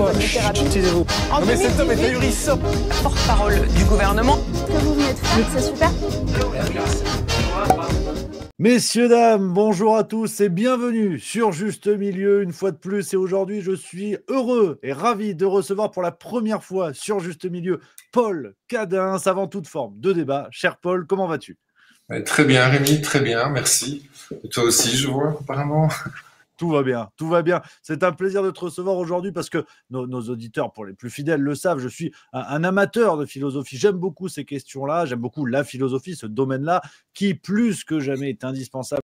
bonne littérature. Excusez-vous. En Mais cet homme est 2018, ahurissant. porte-parole du gouvernement. Ce que vous venez de faire, c'est super. Messieurs, dames, bonjour à tous et bienvenue sur Juste Milieu une fois de plus. Et aujourd'hui, je suis heureux et ravi de recevoir pour la première fois sur Juste Milieu Paul Cadin, avant toute forme de débat. Cher Paul, comment vas-tu? Très bien, Rémi, très bien, merci. Et toi aussi, je vois, apparemment. Tout va bien, tout va bien. C'est un plaisir de te recevoir aujourd'hui parce que nos auditeurs, pour les plus fidèles, le savent. Je suis un amateur de philosophie. J'aime beaucoup ces questions-là. J'aime beaucoup la philosophie, ce domaine-là, qui plus que jamais est indispensable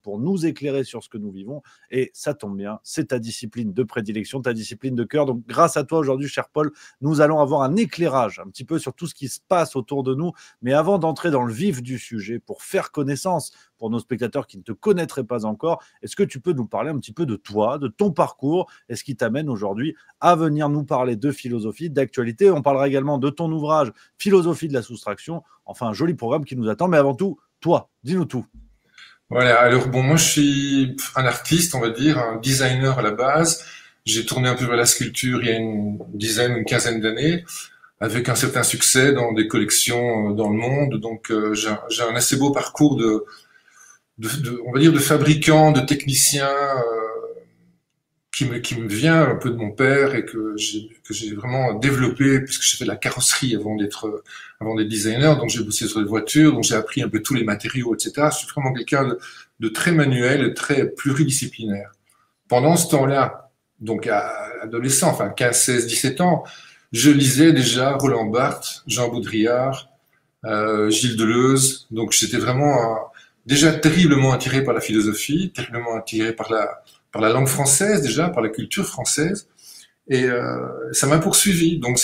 pour nous éclairer sur ce que nous vivons. Et ça tombe bien, c'est ta discipline de prédilection, ta discipline de cœur. Donc, grâce à toi aujourd'hui, cher Paul, nous allons avoir un éclairage un petit peu sur tout ce qui se passe autour de nous. Mais avant d'entrer dans le vif du sujet, pour faire connaissance pour nos spectateurs qui ne te connaîtraient pas encore, est-ce que tu peux nous parler un petit peu de toi, de ton parcours, et ce qui t'amène aujourd'hui à venir nous parler de philosophie, d'actualité? On parlera également de ton ouvrage « Philosophie de la soustraction ». Enfin, un joli programme qui nous attend. Mais avant tout, toi, dis-nous tout. Voilà, alors bon, moi je suis un artiste, on va dire, un designer à la base. J'ai tourné un peu vers la sculpture il y a une dizaine, une quinzaine d'années, avec un certain succès dans des collections dans le monde. Donc j'ai un assez beau parcours on va dire, de fabricant, de technicien, qui me vient un peu de mon père et que j'ai vraiment développé, puisque j'ai fait de la carrosserie avant d'être designer. Donc j'ai bossé sur les voitures, donc j'ai appris un peu tous les matériaux, etc. Je suis vraiment quelqu'un de très manuel, et très pluridisciplinaire. Pendant ce temps-là, donc adolescent, enfin 15, 16, 17 ans, je lisais déjà Roland Barthes, Jean Baudrillard, Gilles Deleuze. Donc j'étais vraiment déjà terriblement attiré par la philosophie, terriblement attiré par la langue française déjà, par la culture française, et ça m'a poursuivi. Donc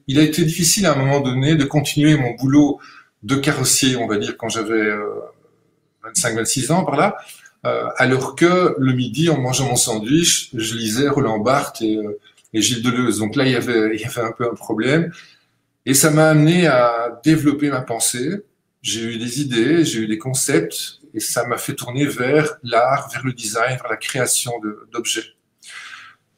il a été difficile à un moment donné de continuer mon boulot de carrossier, on va dire, quand j'avais 25-26 ans par là, alors que le midi, en mangeant mon sandwich, je lisais Roland Barthes et Gilles Deleuze. Donc là, il y avait un peu un problème, et ça m'a amené à développer ma pensée. J'ai eu des idées, j'ai eu des concepts, et ça m'a fait tourner vers l'art, vers le design, vers la création d'objets.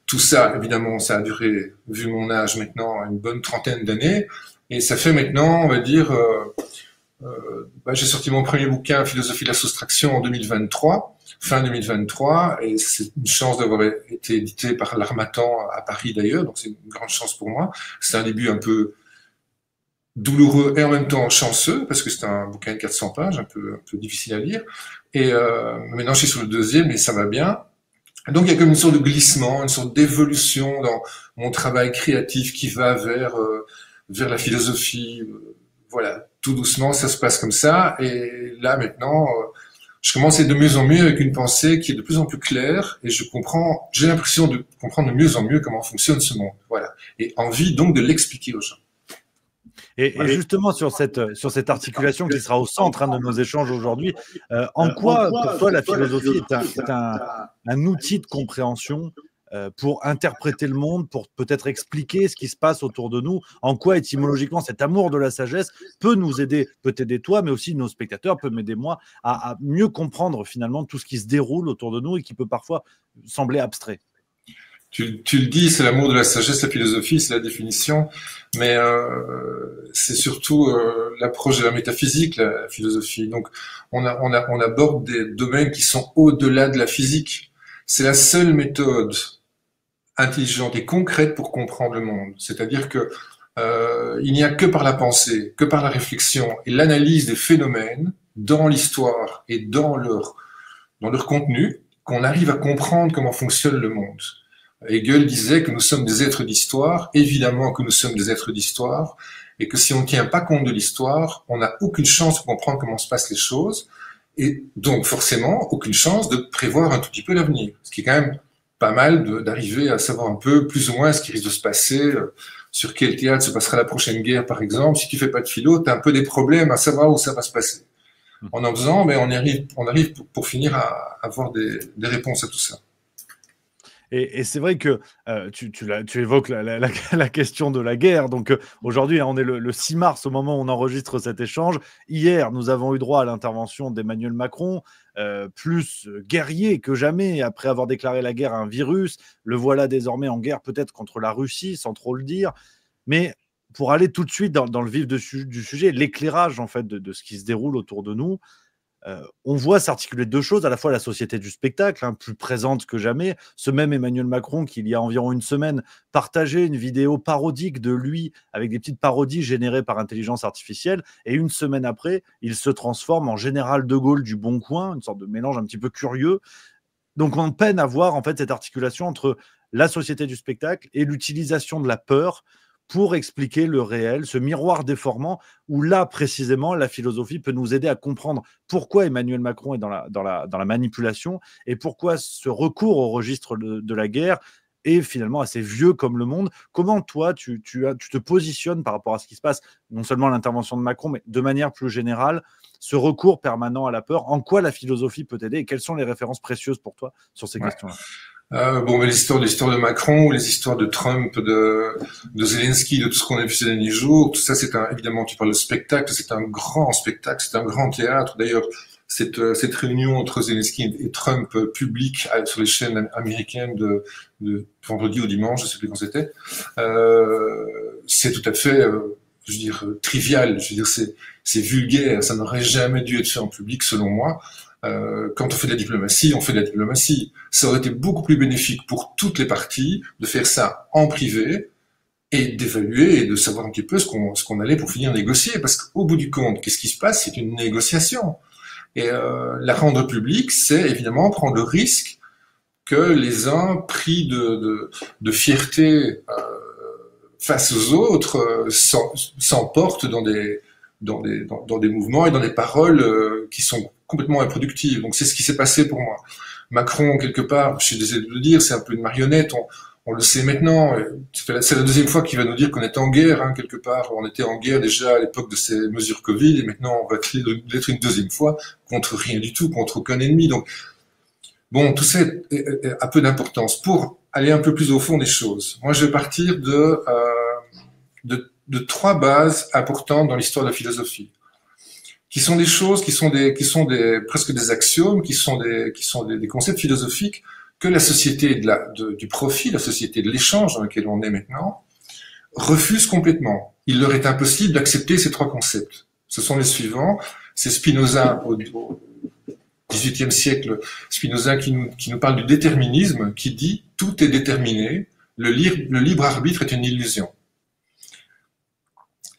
Tout ça, évidemment, ça a duré, vu mon âge maintenant, une bonne trentaine d'années, et ça fait maintenant, on va dire, j'ai sorti mon premier bouquin, Philosophie de la soustraction, en 2023, fin 2023, et c'est une chance d'avoir été édité par l'Harmattan à Paris d'ailleurs, donc c'est une grande chance pour moi. C'est un début un peu douloureux et en même temps chanceux, parce que c'est un bouquin de 400 pages, un peu difficile à lire. Et maintenant, je suis sur le deuxième et ça va bien. Donc, il y a comme une sorte de glissement, une sorte d'évolution dans mon travail créatif qui va vers la philosophie. Voilà, tout doucement, ça se passe comme ça. Et là, maintenant, je commence à être de mieux en mieux avec une pensée qui est de plus en plus claire, et j'ai l'impression de comprendre de mieux en mieux comment fonctionne ce monde. Voilà. Et envie donc de l'expliquer aux gens. Et justement, sur cette articulation qui sera au centre de nos échanges aujourd'hui, en quoi, pour toi, la philosophie est un outil de compréhension pour interpréter le monde, pour peut-être expliquer ce qui se passe autour de nous? En quoi, étymologiquement, cet amour de la sagesse peut nous aider, peut t'aider toi, mais aussi nos spectateurs, peut m'aider moi, à mieux comprendre finalement tout ce qui se déroule autour de nous et qui peut parfois sembler abstrait? Tu le dis, c'est l'amour de la sagesse, la philosophie, c'est la définition, mais c'est surtout l'approche de la métaphysique, la philosophie. Donc, on aborde des domaines qui sont au-delà de la physique. C'est la seule méthode intelligente et concrète pour comprendre le monde. C'est-à-dire que il n'y a que par la pensée, que par la réflexion et l'analyse des phénomènes dans l'histoire et dans leur contenu qu'on arrive à comprendre comment fonctionne le monde. Hegel disait que nous sommes des êtres d'histoire, évidemment que nous sommes des êtres d'histoire, et que si on ne tient pas compte de l'histoire, on n'a aucune chance de comprendre comment se passent les choses, et donc forcément aucune chance de prévoir un tout petit peu l'avenir. Ce qui est quand même pas mal d'arriver à savoir un peu plus ou moins ce qui risque de se passer, sur quel théâtre se passera la prochaine guerre par exemple. Si tu fais pas de philo, tu as un peu des problèmes à savoir où ça va se passer. En faisant, on arrive pour finir à avoir des réponses à tout ça. Et c'est vrai que tu évoques la question de la guerre. Donc aujourd'hui, on est le 6 mars au moment où on enregistre cet échange. Hier, nous avons eu droit à l'intervention d'Emmanuel Macron, plus guerrier que jamais, après avoir déclaré la guerre à un virus. Le voilà désormais en guerre peut-être contre la Russie, sans trop le dire. Mais pour aller tout de suite dans le vif du sujet, l'éclairage en fait de ce qui se déroule autour de nous, on voit s'articuler deux choses, à la fois la société du spectacle, plus présente que jamais. Ce même Emmanuel Macron, qui il y a environ une semaine, partageait une vidéo parodique de lui, avec des petites parodies générées par intelligence artificielle, et une semaine après, il se transforme en général de Gaulle du Bon Coin, une sorte de mélange un petit peu curieux. Donc on peine à voir en fait cette articulation entre la société du spectacle et l'utilisation de la peur pour expliquer le réel, ce miroir déformant, où là, précisément, la philosophie peut nous aider à comprendre pourquoi Emmanuel Macron est dans la manipulation et pourquoi ce recours au registre de la guerre est finalement assez vieux comme le monde. Comment, toi, tu te positionnes par rapport à ce qui se passe, non seulement à l'intervention de Macron, mais de manière plus générale, ce recours permanent à la peur, en quoi la philosophie peut t'aider et quelles sont les références précieuses pour toi sur ces questions-là? Mais l'histoire de Macron, ou les histoires de Trump, de Zelensky, de tout ce qu'on a vu ces derniers jours, tout ça, évidemment, tu parles de spectacle, c'est un grand spectacle, c'est un grand théâtre. D'ailleurs, cette réunion entre Zelensky et Trump publique sur les chaînes américaines de vendredi ou dimanche, je sais plus quand c'était, c'est tout à fait, je veux dire, trivial. Je veux dire, c'est vulgaire. Ça n'aurait jamais dû être fait en public, selon moi. Quand on fait de la diplomatie, on fait de la diplomatie. Ça aurait été beaucoup plus bénéfique pour toutes les parties de faire ça en privé et d'évaluer et de savoir un petit peu ce qu'on allait pour finir négocier. Parce qu'au bout du compte, qu'est-ce qui se passe? C'est une négociation. Et la rendre publique, c'est évidemment prendre le risque que les uns, pris de fierté face aux autres, s'emportent dans des mouvements et dans des paroles qui sont complètement improductives. Donc c'est ce qui s'est passé pour moi. Macron, quelque part, je suis désolé de le dire, c'est un peu une marionnette, on le sait maintenant, c'est la deuxième fois qu'il va nous dire qu'on est en guerre, quelque part. On était en guerre déjà à l'époque de ces mesures Covid, et maintenant on va l'être une deuxième fois contre rien du tout, contre aucun ennemi. Donc bon, tout ça a peu d'importance. Pour aller un peu plus au fond des choses, moi je vais partir de trois bases importantes dans l'histoire de la philosophie, qui sont des choses, qui sont presque des axiomes, qui sont des concepts philosophiques que la société du profit, la société de l'échange dans laquelle on est maintenant, refuse complètement. Il leur est impossible d'accepter ces trois concepts. Ce sont les suivants. C'est Spinoza au XVIIIe siècle, Spinoza qui nous parle du déterminisme, qui dit « tout est déterminé, le libre arbitre est une illusion ».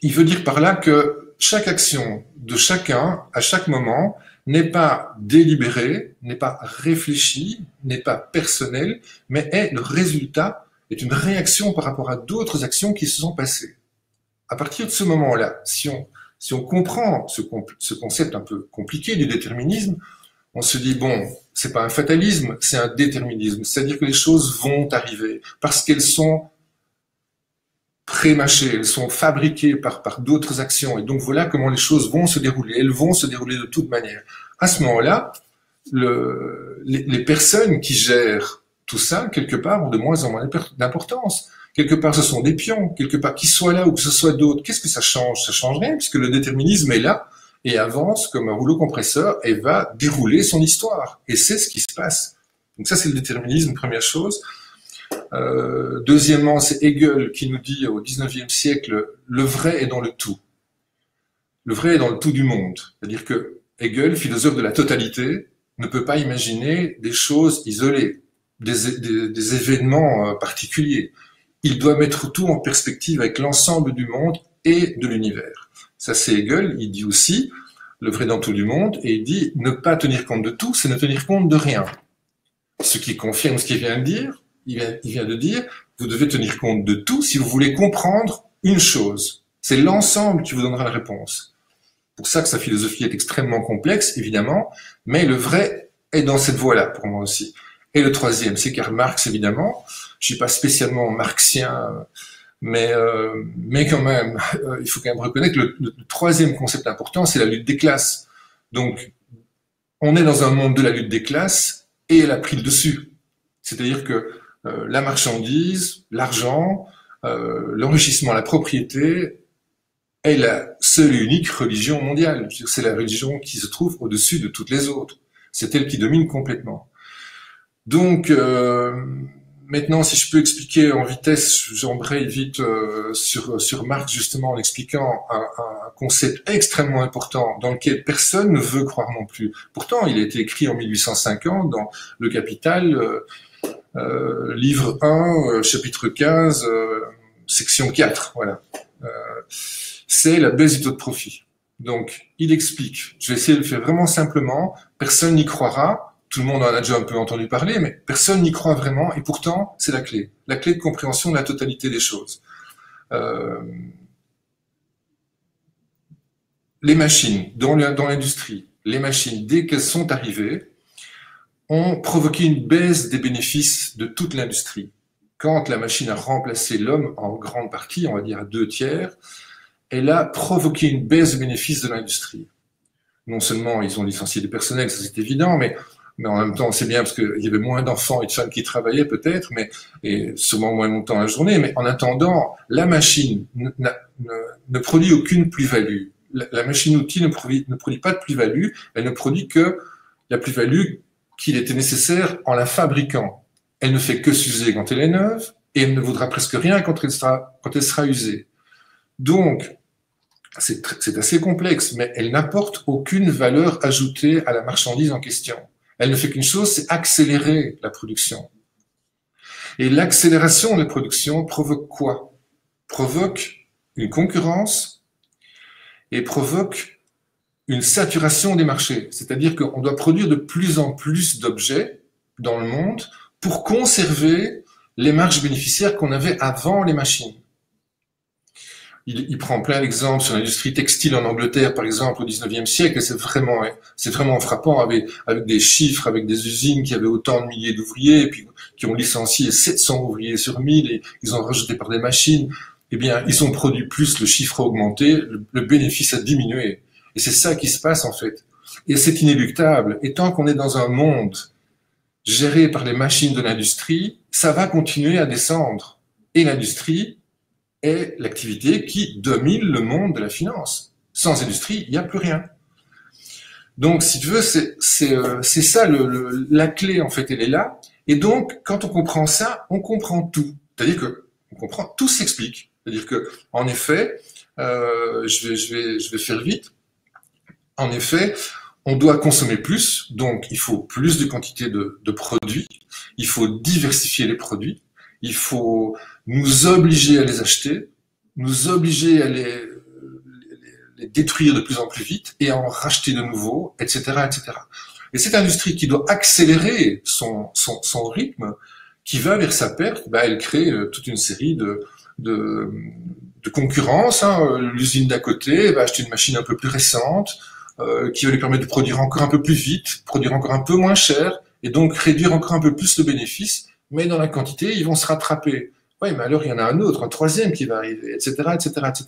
Il veut dire par là que chaque action de chacun, à chaque moment, n'est pas délibérée, n'est pas réfléchie, n'est pas personnelle, mais est le résultat, est une réaction par rapport à d'autres actions qui se sont passées. À partir de ce moment-là, si on comprend ce concept un peu compliqué du déterminisme, on se dit, bon, c'est pas un fatalisme, c'est un déterminisme. C'est-à-dire que les choses vont arriver parce qu'elles sont pré-mâchées, elles sont fabriquées par d'autres actions. Et donc voilà comment les choses vont se dérouler. Elles vont se dérouler de toute manière. À ce moment-là, les personnes qui gèrent tout ça, quelque part, ont de moins en moins d'importance. Quelque part, ce sont des pions. Quelque part, qu'ils soient là ou que ce soit d'autres, qu'est-ce que ça change? Ça change rien, puisque le déterminisme est là et avance comme un rouleau compresseur et va dérouler son histoire. Et c'est ce qui se passe. Donc ça, c'est le déterminisme, première chose. Deuxièmement, c'est Hegel qui nous dit au XIXe siècle, le vrai est dans le tout. Le vrai est dans le tout du monde. C'est-à-dire que Hegel, philosophe de la totalité, ne peut pas imaginer des choses isolées, des événements particuliers. Il doit mettre tout en perspective avec l'ensemble du monde et de l'univers. Ça, c'est Hegel. Il dit aussi le vrai dans tout du monde, et il dit ne pas tenir compte de tout, c'est ne tenir compte de rien. Ce qui confirme ce qu'il vient de dire. Il vient de dire, vous devez tenir compte de tout si vous voulez comprendre une chose. C'est l'ensemble qui vous donnera la réponse. Pour ça que sa philosophie est extrêmement complexe, évidemment, mais le vrai est dans cette voie-là, pour moi aussi. Et le troisième, c'est Karl Marx, évidemment. Je suis pas spécialement marxien, mais quand même, il faut quand même reconnaître que le troisième concept important, c'est la lutte des classes. Donc, on est dans un monde de la lutte des classes, et elle a pris le dessus. C'est-à-dire que la marchandise, l'argent, l'enrichissement, la propriété est la seule et unique religion mondiale. C'est la religion qui se trouve au-dessus de toutes les autres. C'est elle qui domine complètement. Donc, maintenant, si je peux expliquer en vitesse, j'embraye vite sur Marx, justement, en expliquant un concept extrêmement important dans lequel personne ne veut croire non plus. Pourtant, il a été écrit en 1850 dans Le Capital, livre 1, chapitre 15, section 4, voilà. C'est la baisse du taux de profit. Donc, il explique, je vais essayer de le faire vraiment simplement, personne n'y croira, tout le monde en a déjà un peu entendu parler, mais personne n'y croit vraiment, et pourtant, c'est la clé de compréhension de la totalité des choses. Les machines, dans l'industrie, les machines, dès qu'elles sont arrivées, ont provoqué une baisse des bénéfices de toute l'industrie. Quand la machine a remplacé l'homme en grande partie, on va dire à 2/3, elle a provoqué une baisse de bénéfices de l'industrie. Non seulement ils ont licencié du personnel, ça c'est évident, mais en même temps c'est bien parce qu'il y avait moins d'enfants et de femmes qui travaillaient peut-être, et sûrement moins longtemps la journée, mais en attendant, la machine ne produit aucune plus-value. La machine-outil ne produit pas de plus-value, elle ne produit que la plus-value qu'il était nécessaire en la fabriquant. Elle ne fait que s'user quand elle est neuve, et elle ne vaudra presque rien quand elle sera usée. Donc, c'est assez complexe, mais elle n'apporte aucune valeur ajoutée à la marchandise en question. Elle ne fait qu'une chose, c'est accélérer la production. Et l'accélération de la production provoque quoi? Provoque une concurrence et provoque une saturation des marchés. C'est-à-dire qu'on doit produire de plus en plus d'objets dans le monde pour conserver les marges bénéficiaires qu'on avait avant les machines. Il prend plein d'exemples sur l'industrie textile en Angleterre, par exemple, au 19e siècle, et c'est vraiment frappant avec des chiffres, avec des usines qui avaient autant de milliers d'ouvriers, et puis qui ont licencié 700 ouvriers sur 1000, et ils ont rajouté par des machines. Eh bien, ils ont produit plus, le chiffre a augmenté, le bénéfice a diminué. Et c'est ça qui se passe, en fait. Et c'est inéluctable. Et tant qu'on est dans un monde géré par les machines de l'industrie, ça va continuer à descendre. Et l'industrie est l'activité qui domine le monde de la finance. Sans industrie, il n'y a plus rien. Donc, si tu veux, c'est ça, la clé, en fait, elle est là. Et donc, quand on comprend ça, on comprend tout. C'est-à-dire que on comprend, tout s'explique. C'est-à-dire que, en effet, je vais faire vite. En effet, on doit consommer plus, donc il faut plus de quantité de produits, il faut diversifier les produits, il faut nous obliger à les acheter, nous obliger à les détruire de plus en plus vite et à en racheter de nouveau, etc., etc. Et cette industrie qui doit accélérer son rythme, qui va vers sa perte, elle crée toute une série de concurrence. L'usine d'à côté va acheter une machine un peu plus récente, qui va lui permettre de produire encore un peu plus vite, produire encore un peu moins cher, et donc réduire encore un peu plus le bénéfice, mais dans la quantité, ils vont se rattraper. Oui, mais alors il y en a un autre, un troisième qui va arriver, etc., etc., etc.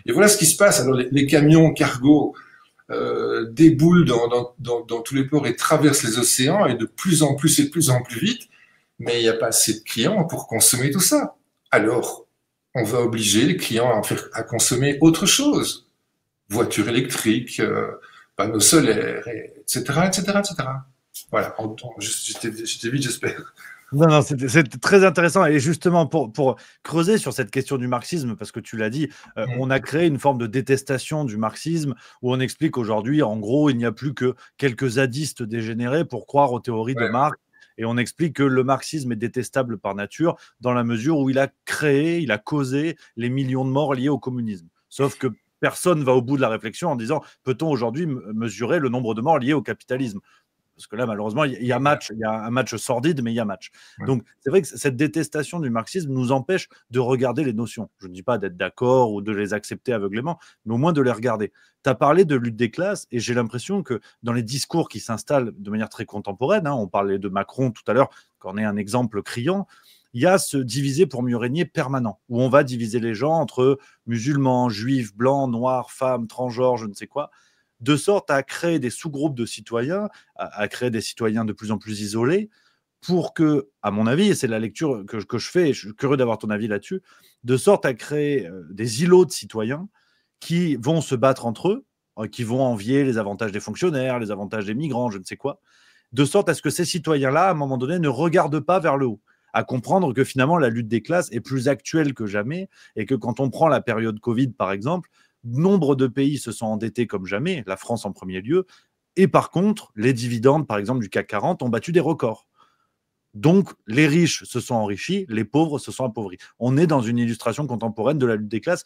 Et voilà ce qui se passe. Alors les camions cargo déboulent dans tous les ports et traversent les océans, et de plus en plus et de plus en plus vite, mais il n'y a pas assez de clients pour consommer tout ça. Alors, on va obliger les clients à consommer autre chose. Voitures électriques, panneaux solaires, etc., etc., etc. Voilà, j'étais vite, j'espère. Non, c'était très intéressant. Et justement, pour creuser sur cette question du marxisme, parce que tu l'as dit, on a créé une forme de détestation du marxisme, où on explique aujourd'hui, en gros, il n'y a plus que quelques zadistes dégénérés pour croire aux théories de Marx. Et on explique que le marxisme est détestable par nature, dans la mesure où il a causé les millions de morts liés au communisme. Sauf que personne ne va au bout de la réflexion en disant, peut-on aujourd'hui mesurer le nombre de morts liés au capitalisme? Parce que là, malheureusement, il y a un match sordide, mais il y a match. Ouais. Donc, c'est vrai que cette détestation du marxisme nous empêche de regarder les notions. Je ne dis pas d'être d'accord ou de les accepter aveuglément, mais au moins de les regarder. Tu as parlé de lutte des classes, et j'ai l'impression que dans les discours qui s'installent de manière très contemporaine, on parlait de Macron tout à l'heure, qu'on est un exemple criant, il y a ce diviser pour mieux régner permanent, où on va diviser les gens entre musulmans, juifs, blancs, noirs, femmes, transgenres, je ne sais quoi, de sorte à créer des sous-groupes de citoyens, à créer des citoyens de plus en plus isolés, pour que, à mon avis, et c'est la lecture que je fais, et je suis curieux d'avoir ton avis là-dessus, de sorte à créer des îlots de citoyens qui vont se battre entre eux, qui vont envier les avantages des fonctionnaires, les avantages des migrants, je ne sais quoi, de sorte à ce que ces citoyens-là, à un moment donné, ne regardent pas vers le haut, à comprendre que finalement la lutte des classes est plus actuelle que jamais et que quand on prend la période Covid, par exemple, nombre de pays se sont endettés comme jamais, la France en premier lieu, et par contre, les dividendes, par exemple, du CAC 40 ont battu des records. Donc, les riches se sont enrichis, les pauvres se sont appauvris. On est dans une illustration contemporaine de la lutte des classes.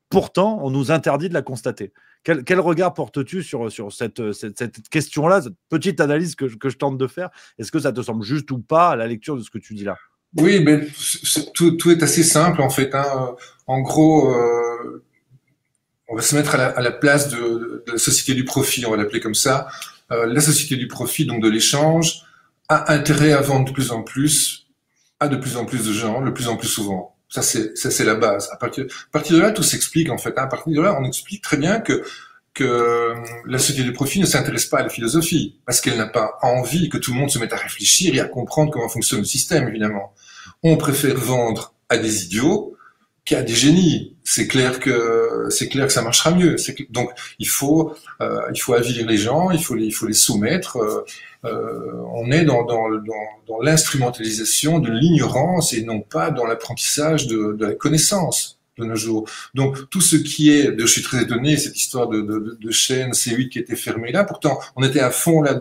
Pourtant, on nous interdit de la constater. Quel regard portes-tu sur cette question-là, cette petite analyse que je tente de faire? Est-ce que ça te semble juste ou pas à la lecture de ce que tu dis là? Oui, mais tout est assez simple en fait. Hein. En gros, on va se mettre à la place de la société du profit, on va l'appeler comme ça. La société du profit, donc de l'échange, a intérêt à vendre de plus en plus à de plus en plus de gens, de plus en plus souvent. Ça c'est la base. À partir de là, tout s'explique en fait. Hein. À partir de là, on explique très bien que la société du profit ne s'intéresse pas à la philosophie, parce qu'elle n'a pas envie que tout le monde se mette à réfléchir et à comprendre comment fonctionne le système, évidemment. On préfère vendre à des idiots qu'à des génies. C'est clair que ça marchera mieux. Donc il faut avilir les gens, il faut les soumettre. On est dans l'instrumentalisation de l'ignorance et non pas dans l'apprentissage de la connaissance de nos jours. Donc tout ce qui est, je suis très étonné, cette histoire de chaîne C8 qui était fermée là. Pourtant, on était à fond là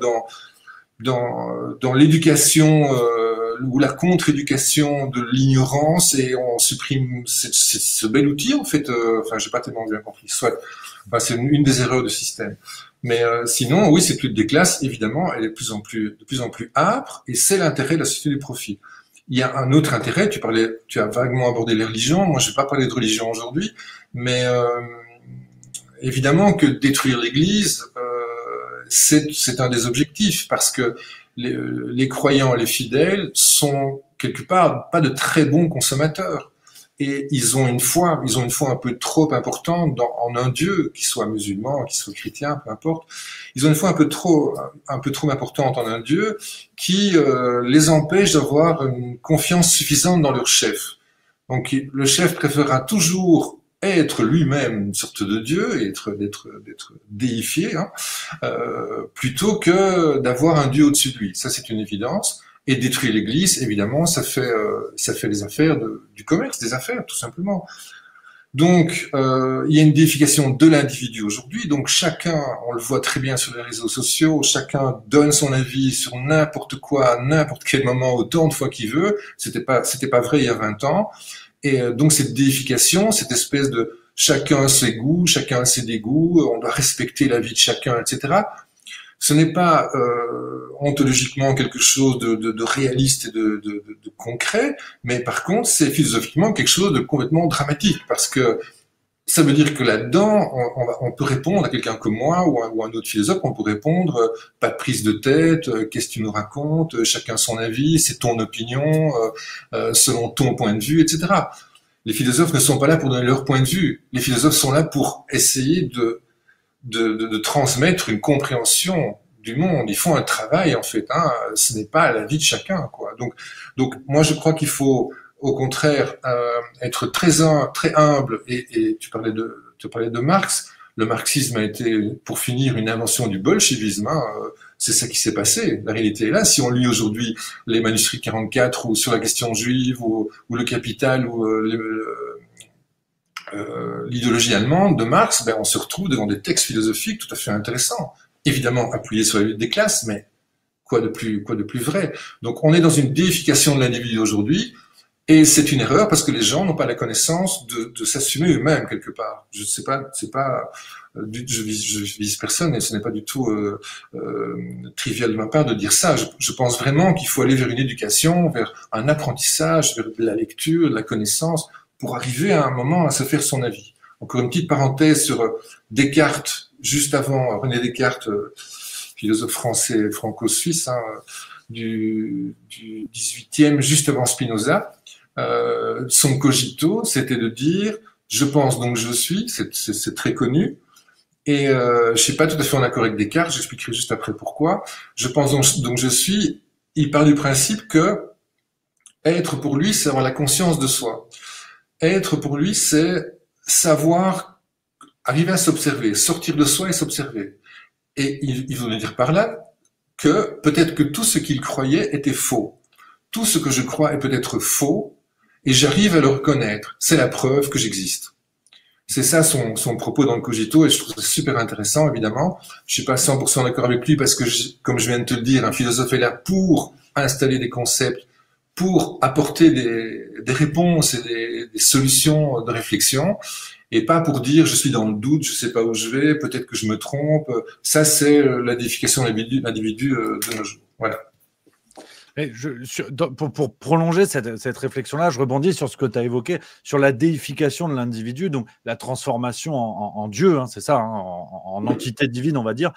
dans l'éducation ou la contre-éducation de l'ignorance et on supprime ce bel outil en fait. Enfin, j'ai pas tellement bien compris. Soit, enfin, c'est une des erreurs du système. Mais sinon, oui, cette lutte des classes, évidemment, elle est de plus en plus âpre et c'est l'intérêt de la société du profit. Il y a un autre intérêt. Tu as vaguement abordé les religions. Moi, je vais pas parler de religion aujourd'hui, mais évidemment que détruire l'Église, c'est un des objectifs parce que les croyants, les fidèles sont quelque part pas de très bons consommateurs et ils ont une foi un peu trop importante en un Dieu, qu'il soit musulman, qu'il soit chrétien, peu importe. Ils ont une foi un peu trop importante en un Dieu qui les empêche d'avoir une confiance suffisante dans leur chef. Donc le chef préférera toujours être lui-même une sorte de Dieu et d'être déifié, hein, plutôt que d'avoir un Dieu au-dessus de lui. Ça, c'est une évidence. Et détruire l'Église, évidemment, ça fait les affaires du commerce, des affaires, tout simplement. Donc, il y a une déification de l'individu aujourd'hui. Donc, chacun, on le voit très bien sur les réseaux sociaux, chacun donne son avis sur n'importe quoi, à n'importe quel moment, autant de fois qu'il veut. C'était pas vrai il y a 20 ans. Et donc cette déification, cette espèce de chacun a ses goûts, chacun a ses dégoûts, on doit respecter la vie de chacun, etc. Ce n'est pas ontologiquement quelque chose de réaliste et de concret, mais par contre c'est philosophiquement quelque chose de complètement dramatique, parce que ça veut dire que là-dedans, on peut répondre à quelqu'un comme moi ou un autre philosophe, on peut répondre pas de prise de tête, qu'est-ce que tu nous racontes, chacun son avis, c'est ton opinion, selon ton point de vue, etc. Les philosophes ne sont pas là pour donner leur point de vue. Les philosophes sont là pour essayer de transmettre une compréhension du monde. Ils font un travail en fait. Hein. Ce n'est pas la vie de chacun, quoi. Donc moi je crois qu'il faut au contraire être très humble et tu parlais de Marx. Le marxisme a été, pour finir, une invention du bolchevisme. Hein. C'est ça qui s'est passé. La réalité est là. Si on lit aujourd'hui les manuscrits 44 ou sur la question juive ou le Capital ou l'idéologie allemande de Marx, ben on se retrouve devant des textes philosophiques tout à fait intéressants. Évidemment appuyés sur la lutte des classes, mais quoi de plus vrai. Donc on est dans une déification de l'individu aujourd'hui. Et c'est une erreur parce que les gens n'ont pas la connaissance de s'assumer eux-mêmes quelque part. Je sais pas, je vise personne et ce n'est pas du tout trivial de ma part de dire ça. Je pense vraiment qu'il faut aller vers une éducation, vers un apprentissage, vers de la lecture, de la connaissance, pour arriver à un moment à se faire son avis. Encore une petite parenthèse sur Descartes, juste avant René Descartes, philosophe français franco-suisse, hein, du 18e, juste avant Spinoza. Son cogito, c'était de dire « je pense donc je suis », c'est très connu, et je suis pas tout à fait en accord avec Descartes, j'expliquerai juste après pourquoi. « Je pense donc je suis », il part du principe que être pour lui, c'est avoir la conscience de soi. Être pour lui, c'est savoir arriver à s'observer, sortir de soi et s'observer. Et il voulait dire par là que peut-être que tout ce qu'il croyait était faux. Tout ce que je crois est peut-être faux, et j'arrive à le reconnaître. C'est la preuve que j'existe. C'est ça son propos dans le Cogito, et je trouve ça super intéressant, évidemment. Je suis pas 100% d'accord avec lui parce que, comme je viens de te le dire, un philosophe est là pour installer des concepts, pour apporter des réponses et des solutions de réflexion, et pas pour dire je suis dans le doute, je sais pas où je vais, peut-être que je me trompe. Ça, c'est la déification de l'individu de nos jours. Voilà. Et pour prolonger cette réflexion-là, je rebondis sur ce que tu as évoqué, sur la déification de l'individu, donc la transformation en Dieu, hein, c'est ça, hein, en entité divine, on va dire.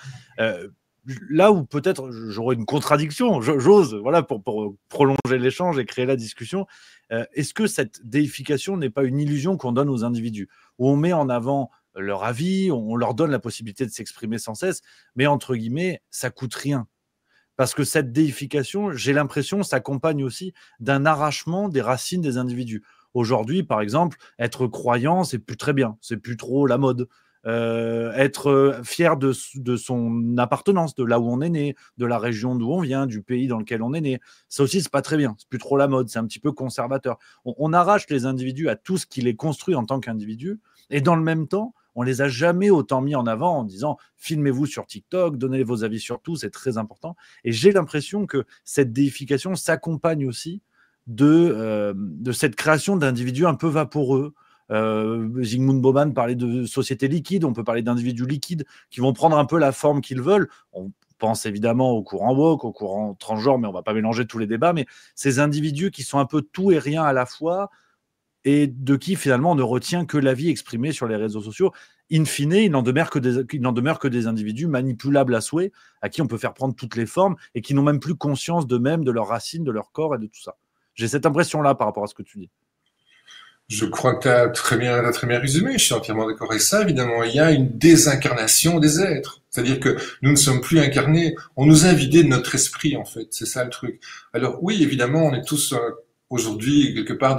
Là où peut-être j'aurais une contradiction, j'ose, voilà, pour prolonger l'échange et créer la discussion, est-ce que cette déification n'est pas une illusion qu'on donne aux individus, où on met en avant leur avis, on leur donne la possibilité de s'exprimer sans cesse, mais entre guillemets, ça coûte rien. Parce que cette déification, j'ai l'impression, s'accompagne aussi d'un arrachement des racines des individus. Aujourd'hui, par exemple, être croyant, c'est plus très bien, c'est plus trop la mode. Être fier de son appartenance, de là où on est né, de la région d'où on vient, du pays dans lequel on est né, ça aussi, c'est pas très bien, c'est plus trop la mode, c'est un petit peu conservateur. On arrache les individus à tout ce qui les construit en tant qu'individus, et dans le même temps, on les a jamais autant mis en avant en disant filmez-vous sur TikTok, donnez vos avis sur tout, c'est très important. Et j'ai l'impression que cette déification s'accompagne aussi de cette création d'individus un peu vaporeux. Zygmunt Bauman parlait de société liquide, on peut parler d'individus liquides qui vont prendre un peu la forme qu'ils veulent. On pense évidemment au courant woke, au courant transgenre, mais on ne va pas mélanger tous les débats. Mais ces individus qui sont un peu tout et rien à la fois, et de qui finalement on ne retient que l'avis exprimé sur les réseaux sociaux. In fine, il n'en demeure que des individus manipulables à souhait, à qui on peut faire prendre toutes les formes et qui n'ont même plus conscience d'eux-mêmes, de leurs racines, de leur corps et de tout ça. J'ai cette impression-là par rapport à ce que tu dis. Je crois que tu as très bien résumé, je suis entièrement d'accord avec ça. Évidemment, il y a une désincarnation des êtres. C'est-à-dire que nous ne sommes plus incarnés, on nous a vidé de notre esprit, en fait. C'est ça le truc. Alors oui, évidemment, on est tous... aujourd'hui, quelque part,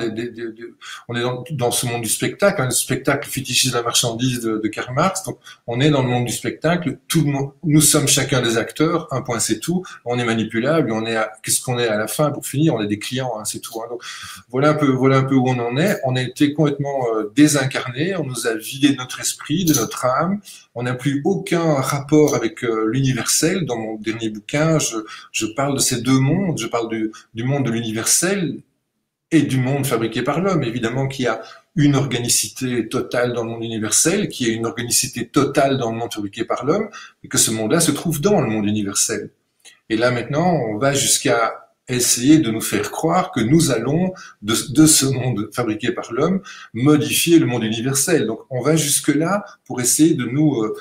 on est dans ce monde du spectacle, le spectacle fétichise la marchandise de Karl Marx. Donc, on est dans le monde du spectacle. Tout le monde, nous sommes chacun des acteurs. Un point, c'est tout. On est manipulable. Qu'est-ce qu'on est à la fin pour finir? On est des clients, hein, c'est tout. Hein. Donc, voilà un peu où on en est. On a été complètement désincarné. On nous a vidé de notre esprit, de notre âme. On n'a plus aucun rapport avec l'universel. Dans mon dernier bouquin, je parle de ces deux mondes. Je parle du monde de l'universel et du monde fabriqué par l'homme, évidemment qu'il y a une organicité totale dans le monde universel, qu'il y a une organicité totale dans le monde fabriqué par l'homme, et que ce monde-là se trouve dans le monde universel. Et là maintenant, on va jusqu'à essayer de nous faire croire que nous allons, de ce monde fabriqué par l'homme, modifier le monde universel. Donc on va jusque-là pour essayer de nous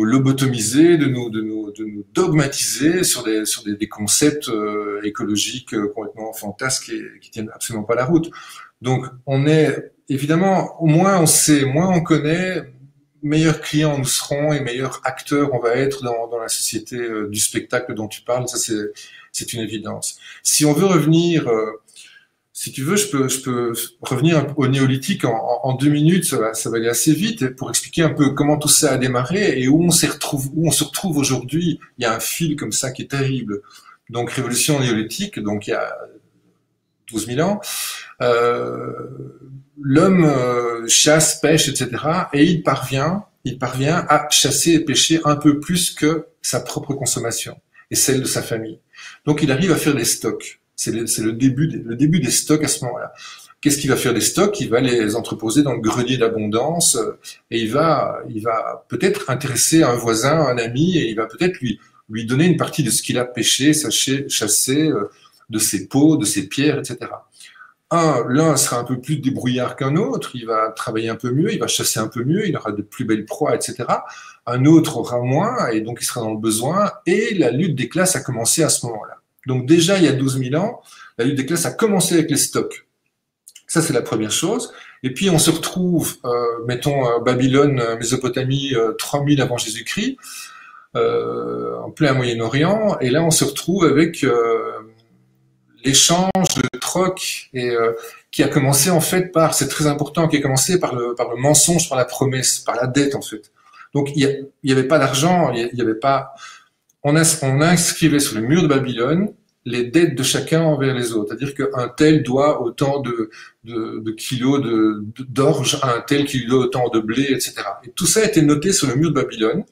lobotomiser, de nous dogmatiser sur des concepts écologiques complètement fantasques et qui tiennent absolument pas la route. Donc, on est, évidemment, au moins on sait, moins on connaît, meilleurs clients nous serons et meilleurs acteurs on va être dans la société du spectacle dont tu parles. Ça, c'est une évidence. Si on veut revenir... si tu veux, je peux revenir au néolithique en 2 minutes, ça va aller assez vite pour expliquer un peu comment tout ça a démarré et où on se retrouve aujourd'hui. Il y a un fil comme ça qui est terrible. Donc, révolution néolithique, donc il y a 12 000 ans, l'homme chasse, pêche, etc. Et il parvient à chasser et pêcher un peu plus que sa propre consommation et celle de sa famille. Donc, il arrive à faire des stocks. C'est le début des stocks à ce moment-là. Qu'est-ce qu'il va faire des stocks? Il va les entreposer dans le grenier d'abondance et il va peut-être intéresser un voisin, un ami et il va peut-être lui donner une partie de ce qu'il a pêché, chassé, de ses peaux, de ses pierres, etc. L'un sera un peu plus débrouillard qu'un autre, il va travailler un peu mieux, il va chasser un peu mieux, il aura de plus belles proies, etc. Un autre aura moins et donc il sera dans le besoin et la lutte des classes a commencé à ce moment-là. Donc déjà, il y a 12 000 ans, la lutte des classes a commencé avec les stocks. Ça, c'est la première chose. Et puis, on se retrouve, mettons, Babylone, Mésopotamie, 3000 avant Jésus-Christ, en plein Moyen-Orient. Et là, on se retrouve avec l'échange, le troc, et qui a commencé en fait par, c'est très important, qui a commencé par le mensonge, par la promesse, par la dette en fait. Donc il y avait pas d'argent, il y avait pas, on inscrivait sur le mur de Babylone les dettes de chacun envers les autres. C'est-à-dire qu'un tel doit autant de kilos d'orge à un tel qui lui doit autant de blé, etc. Et tout ça était noté sur le mur de Babylone.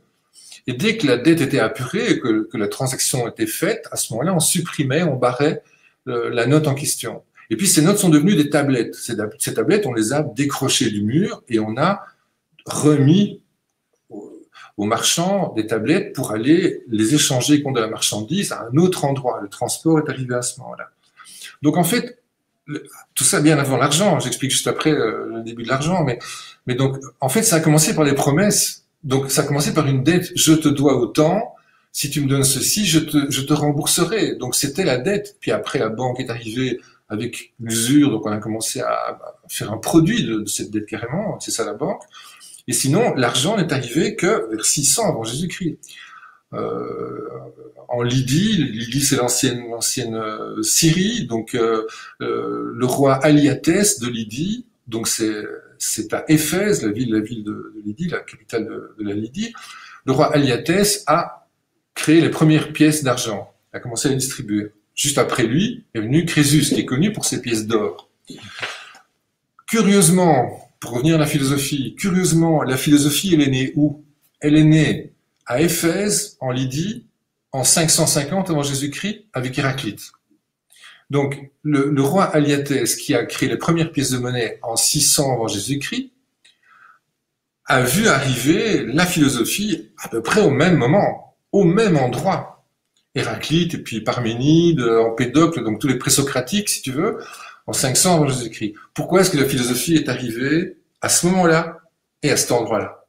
Et dès que la dette était apurée et que la transaction était faite, à ce moment-là, on supprimait, on barrait la note en question. Et puis ces notes sont devenues des tablettes. Ces tablettes, on les a décrochées du mur et on a remis aux marchands des tablettes pour aller les échanger contre de la marchandise à un autre endroit. Le transport est arrivé à ce moment-là. Donc en fait, tout ça bien avant l'argent. J'explique juste après le début de l'argent. Mais donc, en fait, ça a commencé par des promesses. Donc ça a commencé par une dette. Je te dois autant. Si tu me donnes ceci, je te rembourserai. Donc c'était la dette. Puis après, la banque est arrivée avec l'usure. Donc on a commencé à faire un produit de cette dette carrément. C'est ça la banque. Et sinon, l'argent n'est arrivé que vers 600 avant Jésus-Christ. En Lydie, c'est l'ancienne Syrie, donc le roi Aliathès de Lydie, donc c'est à Éphèse, la ville de Lydie, la capitale de la Lydie. Le roi Aliathès a créé les premières pièces d'argent, a commencé à les distribuer. Juste après lui est venu Crésus, qui est connu pour ses pièces d'or. Curieusement, pour revenir à la philosophie, la philosophie, elle est née où? Elle est née à Éphèse, en Lydie, en 550 avant Jésus-Christ, avec Héraclite. Donc, le roi Aliathès, qui a créé les premières pièces de monnaie en 600 avant Jésus-Christ, a vu arriver la philosophie à peu près au même moment, au même endroit. Héraclite, et puis Parménide, Empédocle, donc tous les présocratiques, si tu veux, en 500 avant Jésus-Christ. Pourquoi est-ce que la philosophie est arrivée à ce moment-là et à cet endroit-là?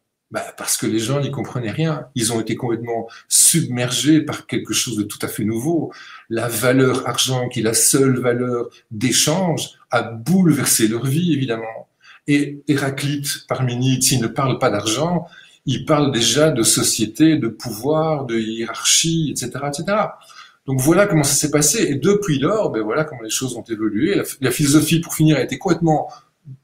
Parce que les gens n'y comprenaient rien. Ils ont été complètement submergés par quelque chose de tout à fait nouveau. La valeur argent, qui est la seule valeur d'échange, a bouleversé leur vie, évidemment. Et Héraclite, Parménide, s'il ne parle pas d'argent, il parle déjà de société, de pouvoir, de hiérarchie, etc., etc. Donc voilà comment ça s'est passé. Et depuis lors, voilà comment les choses ont évolué. La philosophie, pour finir, a été complètement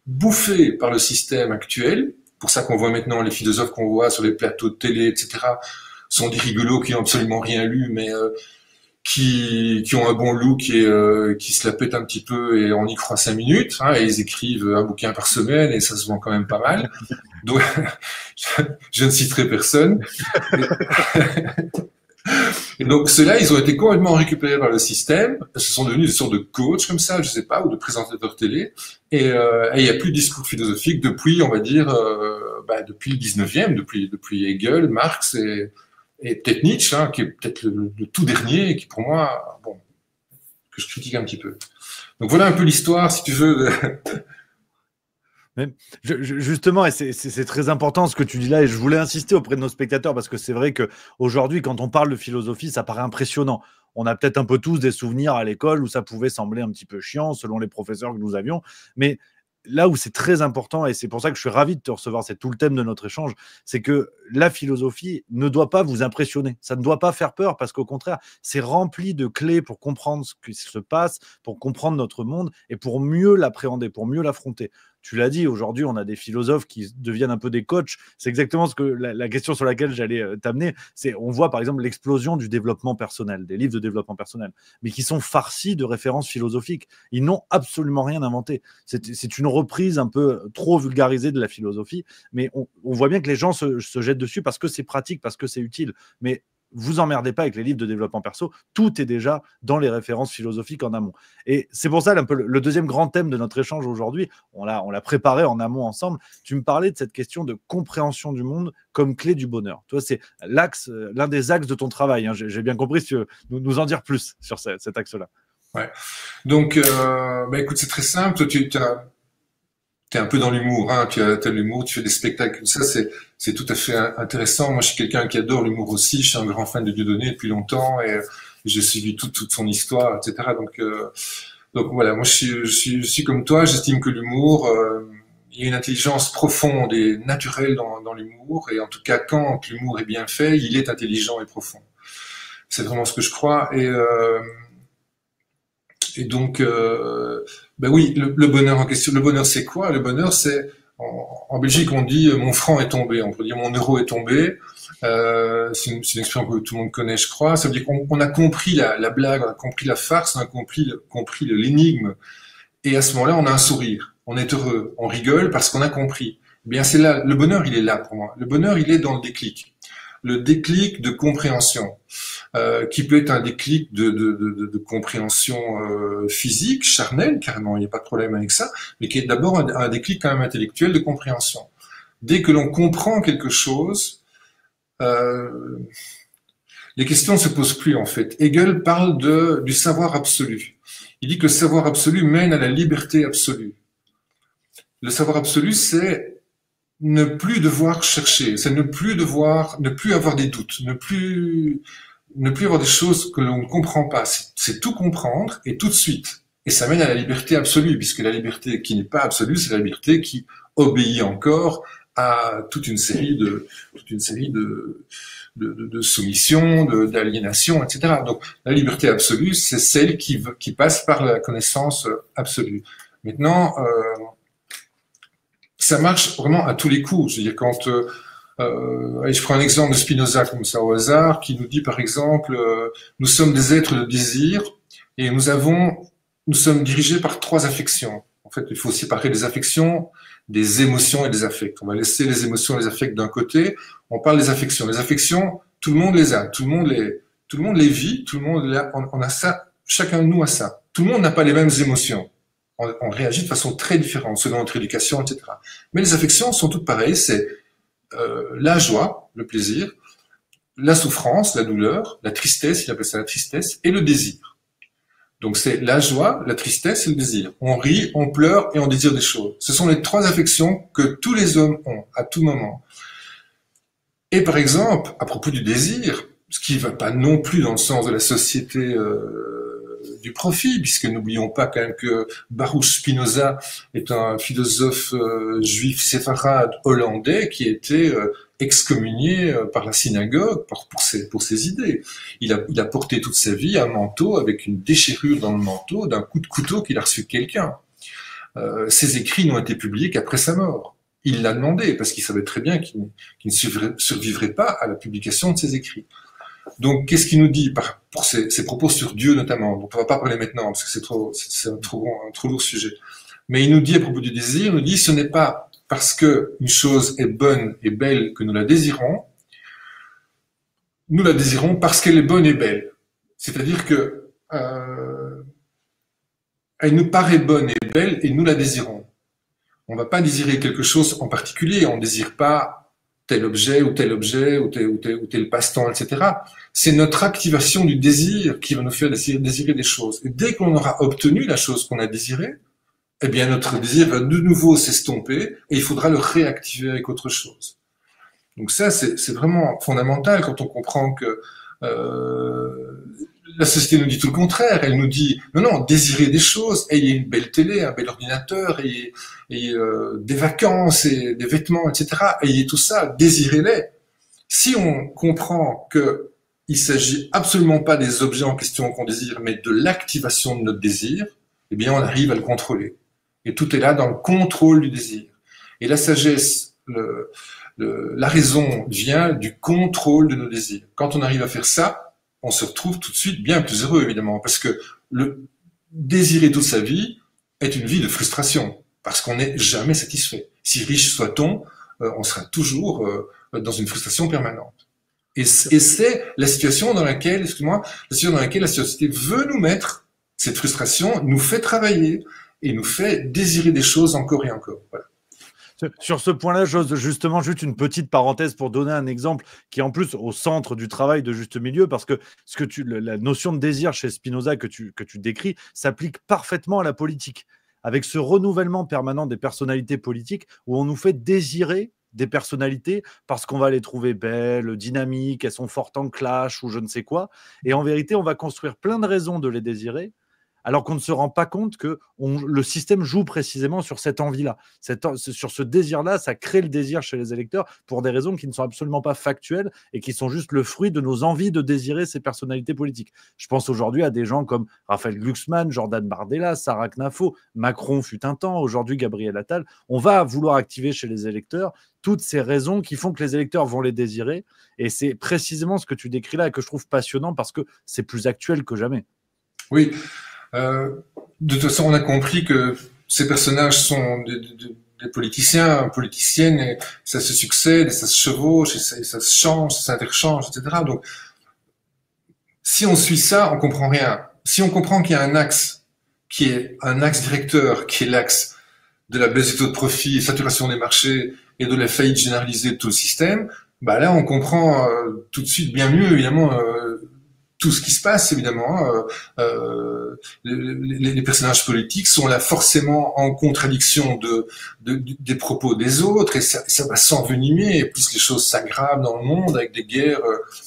bouffée par le système actuel. Pour ça qu'on voit maintenant les philosophes qu'on voit sur les plateaux de télé, etc., sont des rigolos qui n'ont absolument rien lu, mais qui ont un bon look et qui se la pètent un petit peu et on y croit 5 minutes. Hein, et ils écrivent un bouquin par semaine et ça se vend quand même pas mal. Donc, je ne citerai personne. Et donc ceux-là, ils ont été complètement récupérés par le système, ce sont devenus des sortes de coachs comme ça, je sais pas, ou de présentateurs télé, et il n'y a plus de discours philosophique depuis, on va dire, depuis le 19e, depuis Hegel, Marx et peut-être Nietzsche, hein, qui est peut-être le tout dernier, et qui pour moi, que je critique un petit peu. Donc voilà un peu l'histoire, si tu veux, Mais justement, et c'est très important ce que tu dis là, et je voulais insister auprès de nos spectateurs parce que c'est vrai qu'aujourd'hui, quand on parle de philosophie, ça paraît impressionnant. On a peut-être un peu tous des souvenirs à l'école où ça pouvait sembler un petit peu chiant selon les professeurs que nous avions, mais là où c'est très important, et c'est pour ça que je suis ravi de te recevoir, c'est tout le thème de notre échange, c'est que la philosophie ne doit pas vous impressionner, ça ne doit pas faire peur, parce qu'au contraire, c'est rempli de clés pour comprendre ce qui se passe, pour comprendre notre monde, et pour mieux l'appréhender, pour mieux l'affronter. Tu l'as dit, aujourd'hui, on a des philosophes qui deviennent un peu des coachs. C'est exactement ce que la question sur laquelle j'allais t'amener. On voit par exemple l'explosion du développement personnel, des livres de développement personnel, mais qui sont farcis de références philosophiques. Ils n'ont absolument rien inventé. C'est une reprise un peu trop vulgarisée de la philosophie, mais on voit bien que les gens se jettent dessus parce que c'est pratique, parce que c'est utile. Mais vous emmerdez pas avec les livres de développement perso, tout est déjà dans les références philosophiques en amont. Et c'est pour ça un peu le deuxième grand thème de notre échange aujourd'hui, on l'a préparé en amont ensemble. Tu me parlais de cette question de compréhension du monde comme clé du bonheur. Toi, c'est l'un des axes de ton travail. Hein. J'ai bien compris, si tu veux nous en dire plus sur cet axe-là. Ouais. Donc, écoute, c'est très simple. Toi, t'es un peu dans l'humour, hein. Tu as l'humour, tu fais des spectacles, ça c'est tout à fait intéressant. Moi, je suis quelqu'un qui adore l'humour aussi. Je suis un grand fan de Dieudonné depuis longtemps et j'ai suivi toute son histoire, etc. Donc voilà, moi je suis comme toi. J'estime que l'humour, il y a une intelligence profonde et naturelle dans l'humour, et en tout cas quand l'humour est bien fait, il est intelligent et profond. C'est vraiment ce que je crois. Et Et donc, ben oui, le bonheur en question. Le bonheur, c'est quoi? Le bonheur, c'est en Belgique, on dit mon franc est tombé. On peut dire mon euro est tombé. C'est une expression que tout le monde connaît, je crois. Ça veut dire qu'on a compris la blague, on a compris la farce, on a compris l'énigme. Et à ce moment-là, on a un sourire. On est heureux, on rigole parce qu'on a compris. Eh bien, c'est là. Le bonheur, il est là pour moi. Le bonheur, il est dans le déclic. Le déclic de compréhension, qui peut être un déclic de compréhension physique, charnelle, carrément, il n'y a pas de problème avec ça, mais qui est d'abord un déclic quand même intellectuel de compréhension. Dès que l'on comprend quelque chose, les questions ne se posent plus en fait. Hegel parle du savoir absolu. Il dit que le savoir absolu mène à la liberté absolue. Le savoir absolu, c'est ne plus devoir chercher, c'est ne plus avoir des doutes, ne plus avoir des choses que l'on ne comprend pas. C'est tout comprendre et tout de suite. Et ça mène à la liberté absolue, puisque la liberté qui n'est pas absolue, c'est la liberté qui obéit encore à toute une série de soumissions, d'aliénation, etc. Donc la liberté absolue, c'est celle qui passe par la connaissance absolue. Maintenant, ça marche vraiment à tous les coups. Je veux dire, quand je prends un exemple de Spinoza comme ça au hasard, qui nous dit par exemple, nous sommes des êtres de désir et nous sommes dirigés par 3 affections. En fait, il faut séparer les affections des émotions et des affects. On va laisser les émotions et les affects d'un côté. On parle des affections. Les affections, tout le monde les a, tout le monde les vit, tout le monde on a ça. Chacun de nous a ça. Tout le monde n'a pas les mêmes émotions. On réagit de façon très différente selon notre éducation, etc. Mais les affections sont toutes pareilles. C'est la joie, le plaisir, la souffrance, la douleur, la tristesse, il appelle ça la tristesse, et le désir. Donc c'est la joie, la tristesse et le désir. On rit, on pleure et on désire des choses. Ce sont les 3 affections que tous les hommes ont à tout moment. Et par exemple, à propos du désir, ce qui ne va pas non plus dans le sens de la société du profit, puisque n'oublions pas quand même que Baruch Spinoza est un philosophe juif séfarade hollandais qui a été excommunié par la synagogue pour ses idées. Il a porté toute sa vie un manteau avec une déchirure dans le manteau d'un coup de couteau qu'il a reçu de quelqu'un. Ses écrits n'ont été publiés qu'après sa mort. Il l'a demandé parce qu'il savait très bien qu'il ne survivrait pas à la publication de ses écrits. Donc, qu'est-ce qu'il nous dit pour ses propos sur Dieu notamment, dont on ne va pas parler maintenant parce que c'est un trop lourd sujet. Mais il nous dit à propos du désir, il nous dit ce n'est pas parce que une chose est bonne et belle que nous la désirons parce qu'elle est bonne et belle. C'est-à-dire que elle nous paraît bonne et belle et nous la désirons. On ne va pas désirer quelque chose en particulier, on ne désire pas tel objet ou tel passe-temps, etc. C'est notre activation du désir qui va nous faire désirer des choses. Et dès qu'on aura obtenu la chose qu'on a désirée, eh bien notre désir va de nouveau s'estomper et il faudra le réactiver avec autre chose. Donc ça, c'est vraiment fondamental quand on comprend que la société nous dit tout le contraire. Elle nous dit non, désirez des choses, ayez une belle télé, un bel ordinateur, ayez des vacances et des vêtements, etc. Ayez tout ça, désirez-les. Si on comprend que il s'agit absolument pas des objets en question qu'on désire, mais de l'activation de notre désir, eh bien on arrive à le contrôler. Et tout est là dans le contrôle du désir. Et la sagesse, la raison vient du contrôle de nos désirs. Quand on arrive à faire ça, on se retrouve tout de suite bien plus heureux, évidemment, parce que le désirer toute sa vie est une vie de frustration, parce qu'on n'est jamais satisfait. Si riche soit-on, on sera toujours dans une frustration permanente. Et c'est la situation dans laquelle, la société veut nous mettre. Cette frustration nous fait travailler et nous fait désirer des choses encore et encore. Voilà. Sur ce point-là, j'ose justement juste une petite parenthèse pour donner un exemple qui est en plus au centre du travail de Juste Milieu, parce que la notion de désir chez Spinoza que tu décris s'applique parfaitement à la politique, avec ce renouvellement permanent des personnalités politiques où on nous fait désirer des personnalités parce qu'on va les trouver belles, dynamiques, elles sont fortes en clash ou je ne sais quoi. Et en vérité, on va construire plein de raisons de les désirer, alors qu'on ne se rend pas compte que le système joue précisément sur cette envie-là, sur ce désir-là. Ça crée le désir chez les électeurs pour des raisons qui ne sont absolument pas factuelles et qui sont juste le fruit de nos envies de désirer ces personnalités politiques. Je pense aujourd'hui à des gens comme Raphaël Glucksmann, Jordan Bardella, Sarah Knafo, Macron fut un temps, aujourd'hui Gabriel Attal. On va vouloir activer chez les électeurs toutes ces raisons qui font que les électeurs vont les désirer. Et c'est précisément ce que tu décris là et que je trouve passionnant parce que c'est plus actuel que jamais. Oui. De toute façon, on a compris que ces personnages sont des politiciens, politiciennes, et ça se succède, et ça se chevauche, et ça se change, ça s'interchange, etc. Donc, si on suit ça, on comprend rien. Si on comprend qu'il y a un axe qui est un axe directeur, qui est l'axe de la baisse du taux de profit, saturation des marchés et de la faillite généralisée de tout le système, bah là, on comprend tout de suite bien mieux, évidemment, tout ce qui se passe, évidemment. Les personnages politiques sont là forcément en contradiction des propos des autres, et ça va s'envenimer, et plus les choses s'aggravent dans le monde, avec des guerres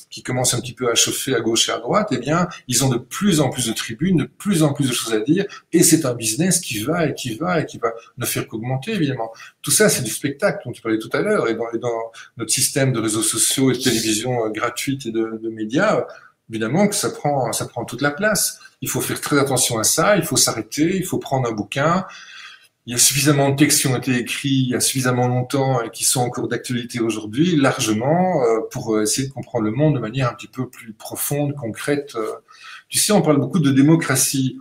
qui commencent un petit peu à chauffer à gauche et à droite, eh bien, ils ont de plus en plus de tribunes, de plus en plus de choses à dire, et c'est un business qui va ne faire qu'augmenter, évidemment. Tout ça, c'est du spectacle dont tu parlais tout à l'heure, et dans notre système de réseaux sociaux et de télévision gratuite et de médias, évidemment que ça prend toute la place. Il faut faire très attention à ça, il faut s'arrêter, il faut prendre un bouquin. Il y a suffisamment de textes qui ont été écrits il y a suffisamment longtemps et qui sont en cours d'actualité aujourd'hui, largement, pour essayer de comprendre le monde de manière un petit peu plus profonde, concrète. Tu sais, on parle beaucoup de démocratie.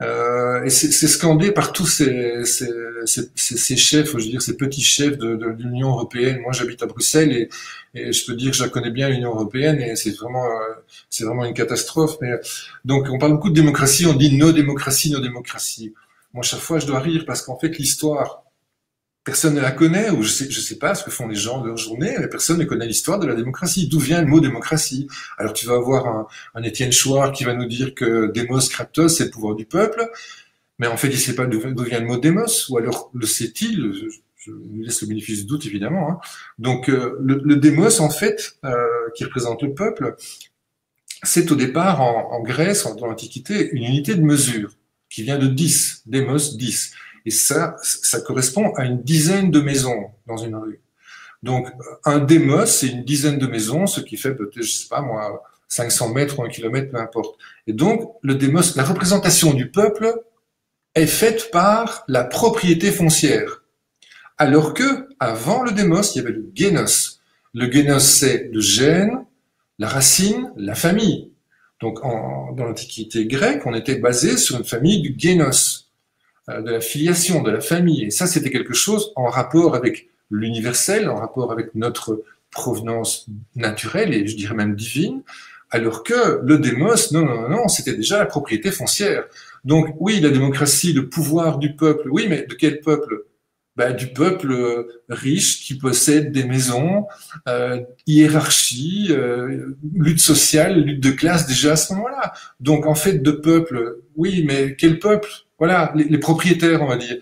Et c'est scandé par tous ces chefs, je veux dire, ces petits chefs de l'Union européenne. Moi, j'habite à Bruxelles et je peux dire que je la connais bien, l'Union européenne, et c'est vraiment une catastrophe. Mais donc, on parle beaucoup de démocratie, on dit nos démocraties, nos démocraties. Moi, chaque fois, je dois rire parce qu'en fait, l'histoire, personne ne la connaît, ou je sais pas ce que font les gens de leur journée, mais personne ne connaît l'histoire de la démocratie. D'où vient le mot démocratie? Alors, tu vas avoir un Étienne Chouard qui va nous dire que Demos Kratos, c'est le pouvoir du peuple, mais en fait, il sait pas d'où vient le mot démos, ou alors le sait-il? Je lui laisse le bénéfice du doute, évidemment. Hein. Donc, le démos, en fait, qui représente le peuple, c'est au départ, en Grèce, dans l'Antiquité, une unité de mesure, qui vient de 10, démos 10. Et ça correspond à une dizaine de maisons dans une rue. Donc, un démos, c'est une dizaine de maisons, ce qui fait peut-être, je sais pas moi, 500 mètres ou 1 kilomètre, peu importe. Et donc, le démos, la représentation du peuple est faite par la propriété foncière. Alors que, avant le démos, il y avait le génos. Le génos, c'est le gène, la racine, la famille. Donc, dans l'Antiquité grecque, on était basé sur une famille du génos, de la filiation, de la famille. Et ça, c'était quelque chose en rapport avec l'universel, en rapport avec notre provenance naturelle, et je dirais même divine, alors que le démos, non, c'était déjà la propriété foncière. Donc, oui, la démocratie, le pouvoir du peuple, oui, mais de quel peuple? Du peuple riche qui possède des maisons, hiérarchie, lutte sociale, lutte de classe déjà à ce moment-là. Donc en fait de peuple, oui, mais quel peuple? Voilà, les propriétaires, on va dire.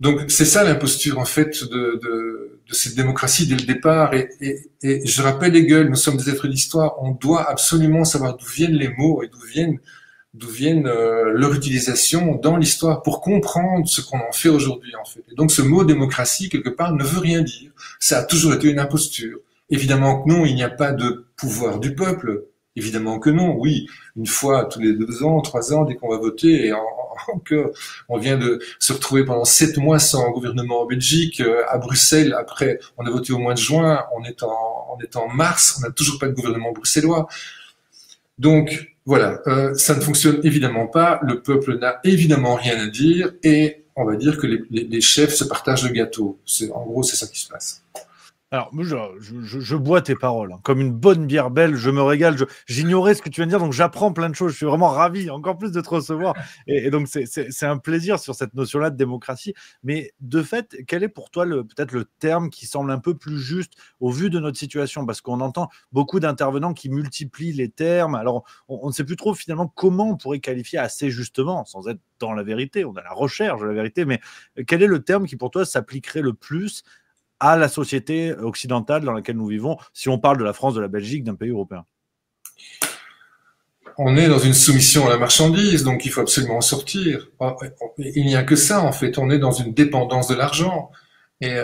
Donc c'est ça l'imposture en fait de cette démocratie dès le départ. Et je rappelle Hegel, nous sommes des êtres d'histoire, on doit absolument savoir d'où viennent les mots et d'où viennent leur utilisation dans l'histoire pour comprendre ce qu'on en fait aujourd'hui, en fait. Et donc, ce mot démocratie, quelque part, ne veut rien dire. Ça a toujours été une imposture. Évidemment que non, il n'y a pas de pouvoir du peuple. Évidemment que non. Oui, une fois tous les 2 ans, 3 ans, dès qu'on va voter, et on vient de se retrouver pendant 7 mois sans gouvernement en Belgique, à Bruxelles, après, on a voté au mois de juin, on est en mars, on n'a toujours pas de gouvernement bruxellois. Donc, voilà, ça ne fonctionne évidemment pas, le peuple n'a évidemment rien à dire, et on va dire que les chefs se partagent le gâteau. En gros, c'est ça qui se passe. Alors, moi, je bois tes paroles, hein. Comme une bonne bière belge, je me régale. J'ignorais ce que tu viens de dire, donc j'apprends plein de choses. Je suis vraiment ravi, encore plus de te recevoir. Et donc, c'est un plaisir sur cette notion-là de démocratie. Mais de fait, quel est pour toi peut-être le terme qui semble un peu plus juste au vu de notre situation? Parce qu'on entend beaucoup d'intervenants qui multiplient les termes. Alors, on ne sait plus trop finalement comment on pourrait qualifier assez justement, sans être dans la vérité. On a la recherche de la vérité, mais quel est le terme qui pour toi s'appliquerait le plus à la société occidentale dans laquelle nous vivons, si on parle de la France, de la Belgique, d'un pays européen? on est dans une soumission à la marchandise, donc il faut absolument en sortir. Il n'y a que ça, en fait. On est dans une dépendance de l'argent. Et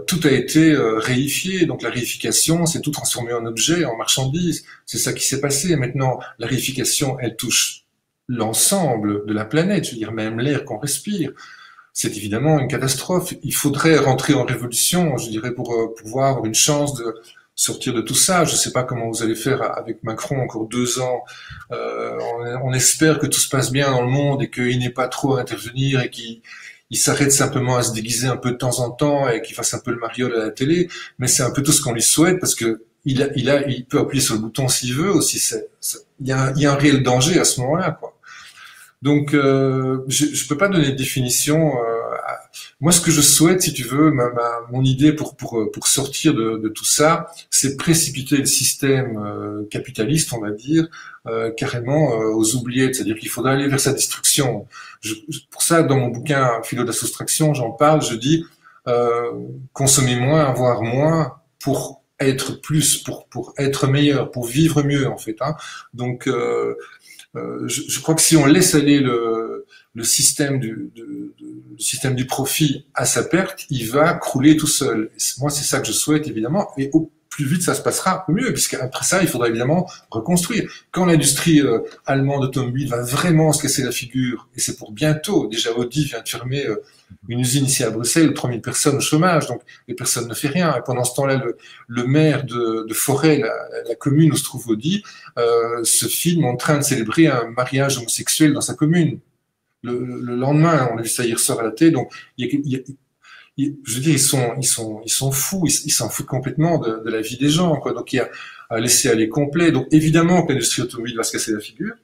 tout a été réifié. Donc la réification, c'est tout transformer en objet, en marchandise. C'est ça qui s'est passé. Maintenant, la réification, elle touche l'ensemble de la planète, je veux dire même l'air qu'on respire. C'est évidemment une catastrophe. Il faudrait rentrer en révolution, je dirais, pour pouvoir avoir une chance de sortir de tout ça. Je ne sais pas comment vous allez faire avec Macron encore 2 ans. On espère que tout se passe bien dans le monde et qu'il n'ait pas trop à intervenir et qu'il s'arrête simplement à se déguiser un peu de temps en temps et qu'il fasse un peu le mariole à la télé. Mais c'est un peu tout ce qu'on lui souhaite parce que il peut appuyer sur le bouton s'il veut aussi. Il y a un réel danger à ce moment-là, quoi. Donc, je peux pas donner de définition. Moi, ce que je souhaite, si tu veux, mon idée pour sortir de tout ça, c'est précipiter le système capitaliste, on va dire, carrément aux oubliettes. C'est-à-dire qu'il faudrait aller vers sa destruction. Pour ça, dans mon bouquin Philo de la soustraction, j'en parle. Je dis consommer moins, avoir moins, pour être plus, pour être meilleur, pour vivre mieux, en fait. Hein. Donc je crois que si on laisse aller le système du profit à sa perte, il va crouler tout seul. Et moi, c'est ça que je souhaite, évidemment. Et au plus vite ça se passera, au mieux, puisqu'après ça, il faudra évidemment reconstruire. Quand l'industrie allemande automobile va vraiment se casser la figure, et c'est pour bientôt, déjà Audi vient de fermer une usine ici à Bruxelles, 3000 personnes au chômage, donc les personnes ne font rien. Et pendant ce temps-là, le maire de Forêt, la commune où se trouve Audi, se filme en train de célébrer un mariage homosexuel dans sa commune. Le lendemain, on a vu ça hier soir à la télé, donc je veux dire, ils sont fous, ils s'en foutent complètement de la vie des gens, quoi. Donc il y a à laisser aller complet. Donc évidemment que l'industrie automobile va se casser la figure,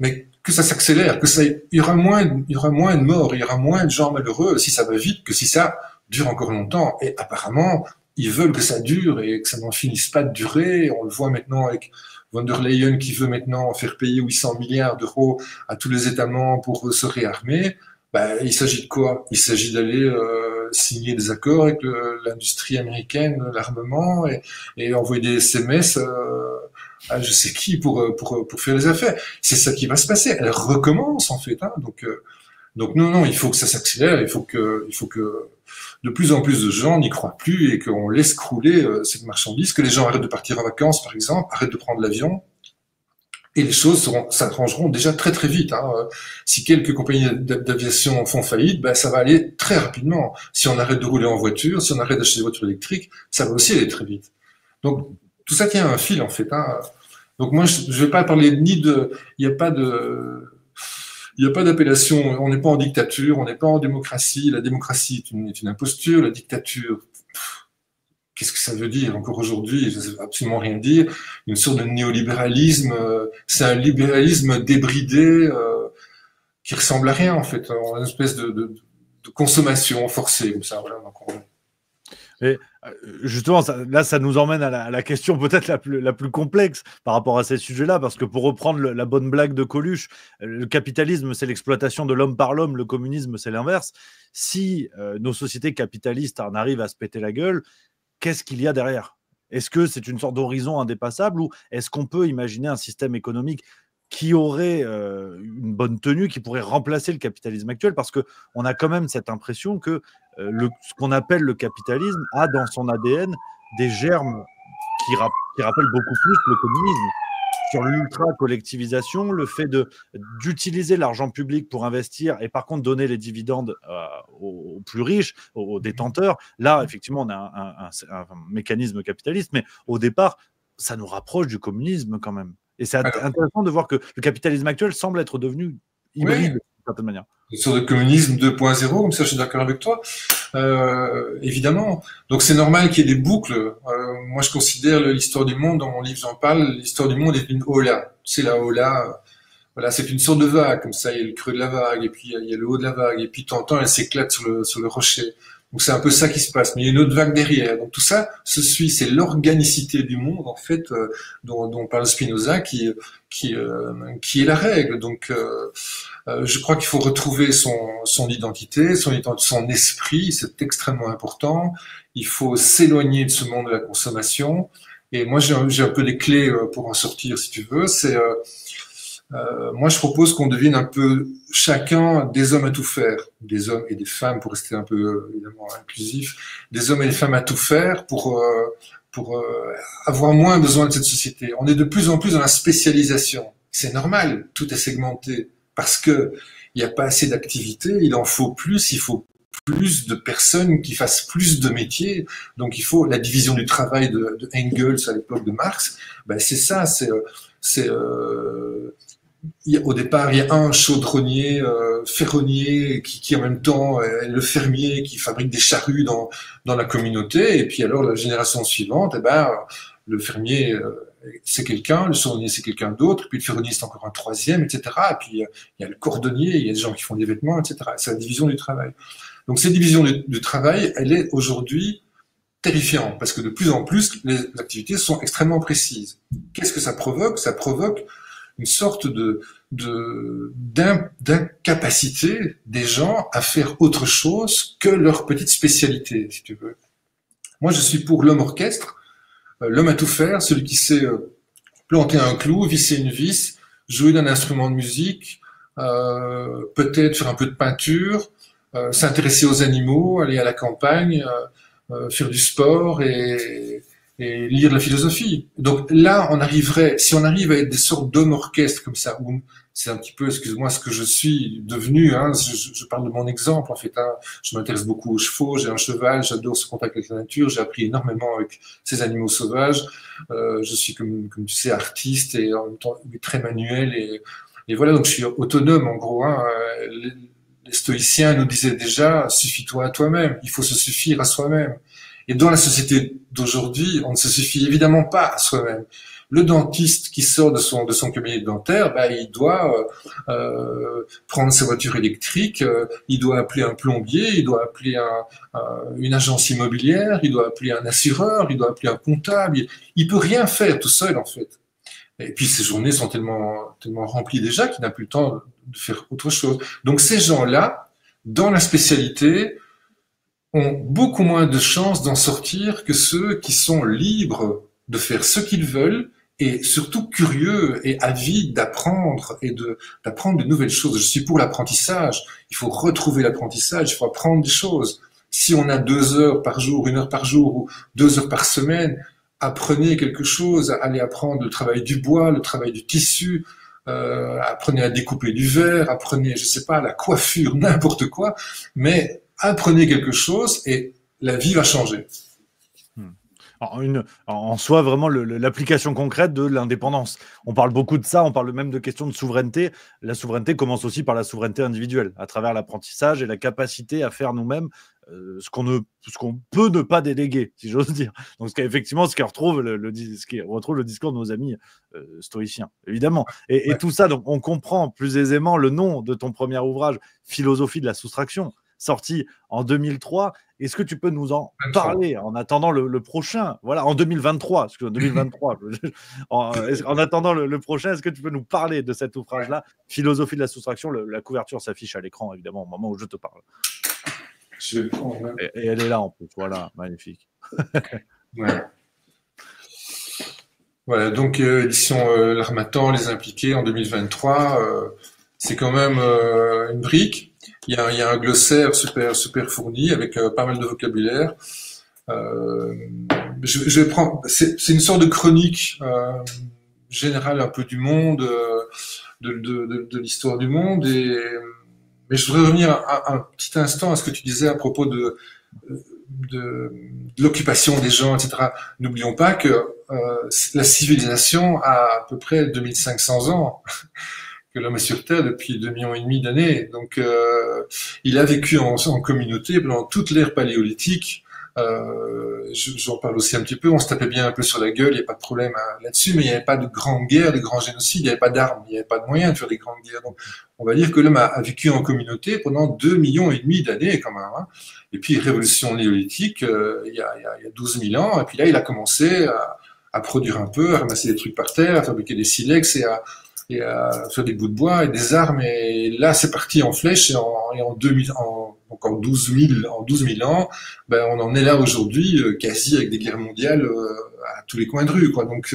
mais que ça s'accélère, il y aura moins de morts, il y aura moins de gens malheureux si ça va vite que si ça dure encore longtemps. Et apparemment, ils veulent que ça dure et que ça n'en finisse pas de durer. On le voit maintenant avec von der Leyen qui veut maintenant faire payer 800 milliards d'euros à tous les États membres pour se réarmer. Il s'agit de quoi? Il s'agit d'aller signer des accords avec l'industrie américaine, l'armement, et envoyer des SMS à je sais qui pour faire les affaires. C'est ça qui va se passer. Elle recommence en fait. Hein. Donc non, il faut que ça s'accélère. Il faut que de plus en plus de gens n'y croient plus et qu'on laisse crouler cette marchandise, que les gens arrêtent de partir en vacances, par exemple, arrêtent de prendre l'avion. Et les choses s'arrangeront déjà très très vite. Hein. Si quelques compagnies d'aviation font faillite, ça va aller très rapidement. Si on arrête de rouler en voiture, si on arrête d'acheter des voitures électriques, ça va aussi aller très vite. Donc tout ça tient à un fil en fait. Hein. Donc moi je vais pas parler il n'y a pas d'appellation. On n'est pas en dictature, on n'est pas en démocratie. La démocratie est une imposture. La dictature, qu'est-ce que ça veut dire encore aujourd'hui? Ça ne veut absolument rien dire. Une sorte de néolibéralisme, c'est un libéralisme débridé qui ressemble à rien en fait, une espèce de consommation forcée comme ça. Voilà, et justement, ça nous emmène à la question peut-être la plus complexe par rapport à ces sujets-là, parce que pour reprendre la bonne blague de Coluche, le capitalisme, c'est l'exploitation de l'homme par l'homme, le communisme, c'est l'inverse. Si nos sociétés capitalistes en arrivent à se péter la gueule, qu'est-ce qu'il y a derrière? Est-ce que c'est une sorte d'horizon indépassable ou est-ce qu'on peut imaginer un système économique qui aurait une bonne tenue, qui pourrait remplacer le capitalisme actuel? Parce qu'on a quand même cette impression que ce qu'on appelle le capitalisme a dans son ADN des germes qui rappellent beaucoup plus le communisme. Sur l'ultra-collectivisation, le fait d'utiliser l'argent public pour investir et par contre donner les dividendes aux plus riches, aux détenteurs. Là, effectivement, on a un mécanisme capitaliste, mais au départ, ça nous rapproche du communisme quand même. Et c'est intéressant de voir que le capitalisme actuel semble être devenu hybride d'une certaine manière. Sur le communisme 2.0, comme ça je suis d'accord avec toi, évidemment. Donc c'est normal qu'il y ait des boucles. Moi je considère l'histoire du monde, dans mon livre j'en parle, l'histoire du monde est une hola. C'est la hola, voilà, c'est une sorte de vague, comme ça il y a le creux de la vague, et puis il y a le haut de la vague, et puis de temps en temps elle s'éclate sur le rocher. Donc c'est un peu ça qui se passe, mais il y a une autre vague derrière. Donc tout ça se suit, c'est l'organicité du monde en fait dont parle Spinoza qui est la règle. Donc je crois qu'il faut retrouver son identité, son esprit, c'est extrêmement important. Il faut s'éloigner de ce monde de la consommation Et moi, j'ai un peu les clés pour en sortir, si tu veux. Moi, je propose qu'on devienne un peu chacun des hommes à tout faire, des hommes et des femmes, pour rester un peu évidemment inclusif, des hommes et des femmes à tout faire pour avoir moins besoin de cette société. On est de plus en plus dans la spécialisation. C'est normal, tout est segmenté parce que il n'y a pas assez d'activités, il en faut plus, il faut plus de personnes qui fassent plus de métiers. Donc il faut la division du travail de Engels à l'époque de Marx. Ben, c'est ça, au départ, il y a un chaudronnier, ferronnier qui en même temps est le fermier qui fabrique des charrues dans la communauté. Et puis alors la génération suivante, eh ben, le fermier c'est quelqu'un, le chaudronnier c'est quelqu'un d'autre, puis le ferronnier c'est encore un troisième, etc. Et puis il y a le cordonnier, il y a des gens qui font des vêtements, etc. C'est la division du travail. Donc cette division du travail, elle est aujourd'hui terrifiante parce que de plus en plus les activités sont extrêmement précises. Qu'est-ce que ça provoque? Ça provoque une sorte d'incapacité des gens à faire autre chose que leur petite spécialité, si tu veux. Moi, je suis pour l'homme orchestre, l'homme à tout faire, celui qui sait planter un clou, visser une vis, jouer d'un instrument de musique, peut-être faire un peu de peinture, s'intéresser aux animaux, aller à la campagne, faire du sport et lire la philosophie. Donc là, si on arrive à être des sortes d'hommes orchestres comme ça, où c'est un petit peu, excuse-moi, ce que je suis devenu, hein, je parle de mon exemple en fait, hein, je m'intéresse beaucoup aux chevaux, j'ai un cheval, j'adore ce contact avec la nature, j'ai appris énormément avec ces animaux sauvages, je suis comme tu sais artiste et en même temps très manuel et voilà, donc je suis autonome en gros, hein, les stoïciens nous disaient déjà, suffis-toi à toi-même, il faut se suffire à soi-même. Et dans la société d'aujourd'hui, on ne se suffit évidemment pas à soi-même. Le dentiste qui sort de son cabinet dentaire, bah, il doit prendre sa voiture électrique, il doit appeler un plombier, il doit appeler une agence immobilière, il doit appeler un assureur, il doit appeler un comptable. Il peut rien faire tout seul en fait. Et puis ces journées sont tellement remplies déjà qu'il n'a plus le temps de faire autre chose. Donc ces gens-là, dans la spécialité, ont beaucoup moins de chances d'en sortir que ceux qui sont libres de faire ce qu'ils veulent et surtout curieux et avides d'apprendre et d'apprendre de nouvelles choses. Je suis pour l'apprentissage. Il faut retrouver l'apprentissage, il faut apprendre des choses. Si on a 2 heures par jour, 1 heure par jour ou 2 heures par semaine, apprenez quelque chose, allez apprendre le travail du bois, le travail du tissu, apprenez à découper du verre, apprenez, je sais pas, la coiffure, n'importe quoi, mais apprenez quelque chose et la vie va changer. En soi, vraiment, l'application concrète de l'indépendance. On parle beaucoup de ça, on parle même de questions de souveraineté. La souveraineté commence aussi par la souveraineté individuelle, à travers l'apprentissage et la capacité à faire nous-mêmes ce qu'on peut ne pas déléguer, si j'ose dire. Donc, effectivement, ce qui retrouve le discours de nos amis stoïciens, évidemment. Et tout ça, donc, on comprend plus aisément le nom de ton premier ouvrage, Philosophie de la soustraction, sorti en 2003. Est-ce que tu peux nous en parler en attendant le prochain? Voilà, en 2023, parce que 2023, en attendant le prochain, est-ce que tu peux nous parler de cet ouvrage-là, Philosophie de la soustraction? La couverture s'affiche à l'écran, évidemment, au moment où je te parle. Je vais le prendre. Et elle est là en plus, voilà, magnifique. Ouais. Voilà, donc édition L'Harmattan, Les Impliqués en 2023, c'est quand même une brique. Il y a un glossaire super fourni avec pas mal de vocabulaire. Je vais prendre, c'est une sorte de chronique générale un peu du monde, de l'histoire du monde. Mais je voudrais revenir un petit instant à ce que tu disais à propos de l'occupation des gens, etc. N'oublions pas que la civilisation a à peu près 2500 ans. Que l'homme est sur Terre depuis 2,5 millions d'années. Donc, il a vécu en communauté pendant toute l'ère paléolithique. J'en parle aussi un petit peu. On se tapait bien un peu sur la gueule, il n'y a pas de problème là-dessus, mais il n'y avait pas de grandes guerres, de grands génocides, il n'y avait pas d'armes, il n'y avait pas de moyens de faire des grandes guerres. Donc, on va dire que l'homme a vécu en communauté pendant 2,5 millions d'années quand même. Hein. Et puis, révolution néolithique, il y a 12 000 ans, et puis là, il a commencé à produire un peu, à ramasser des trucs par terre, à fabriquer des silex et à faire des bouts de bois et des armes. Et là, c'est parti en flèche. Et en 12 000 ans, ben, on en est là aujourd'hui, quasi avec des guerres mondiales à tous les coins de rue, quoi. Donc,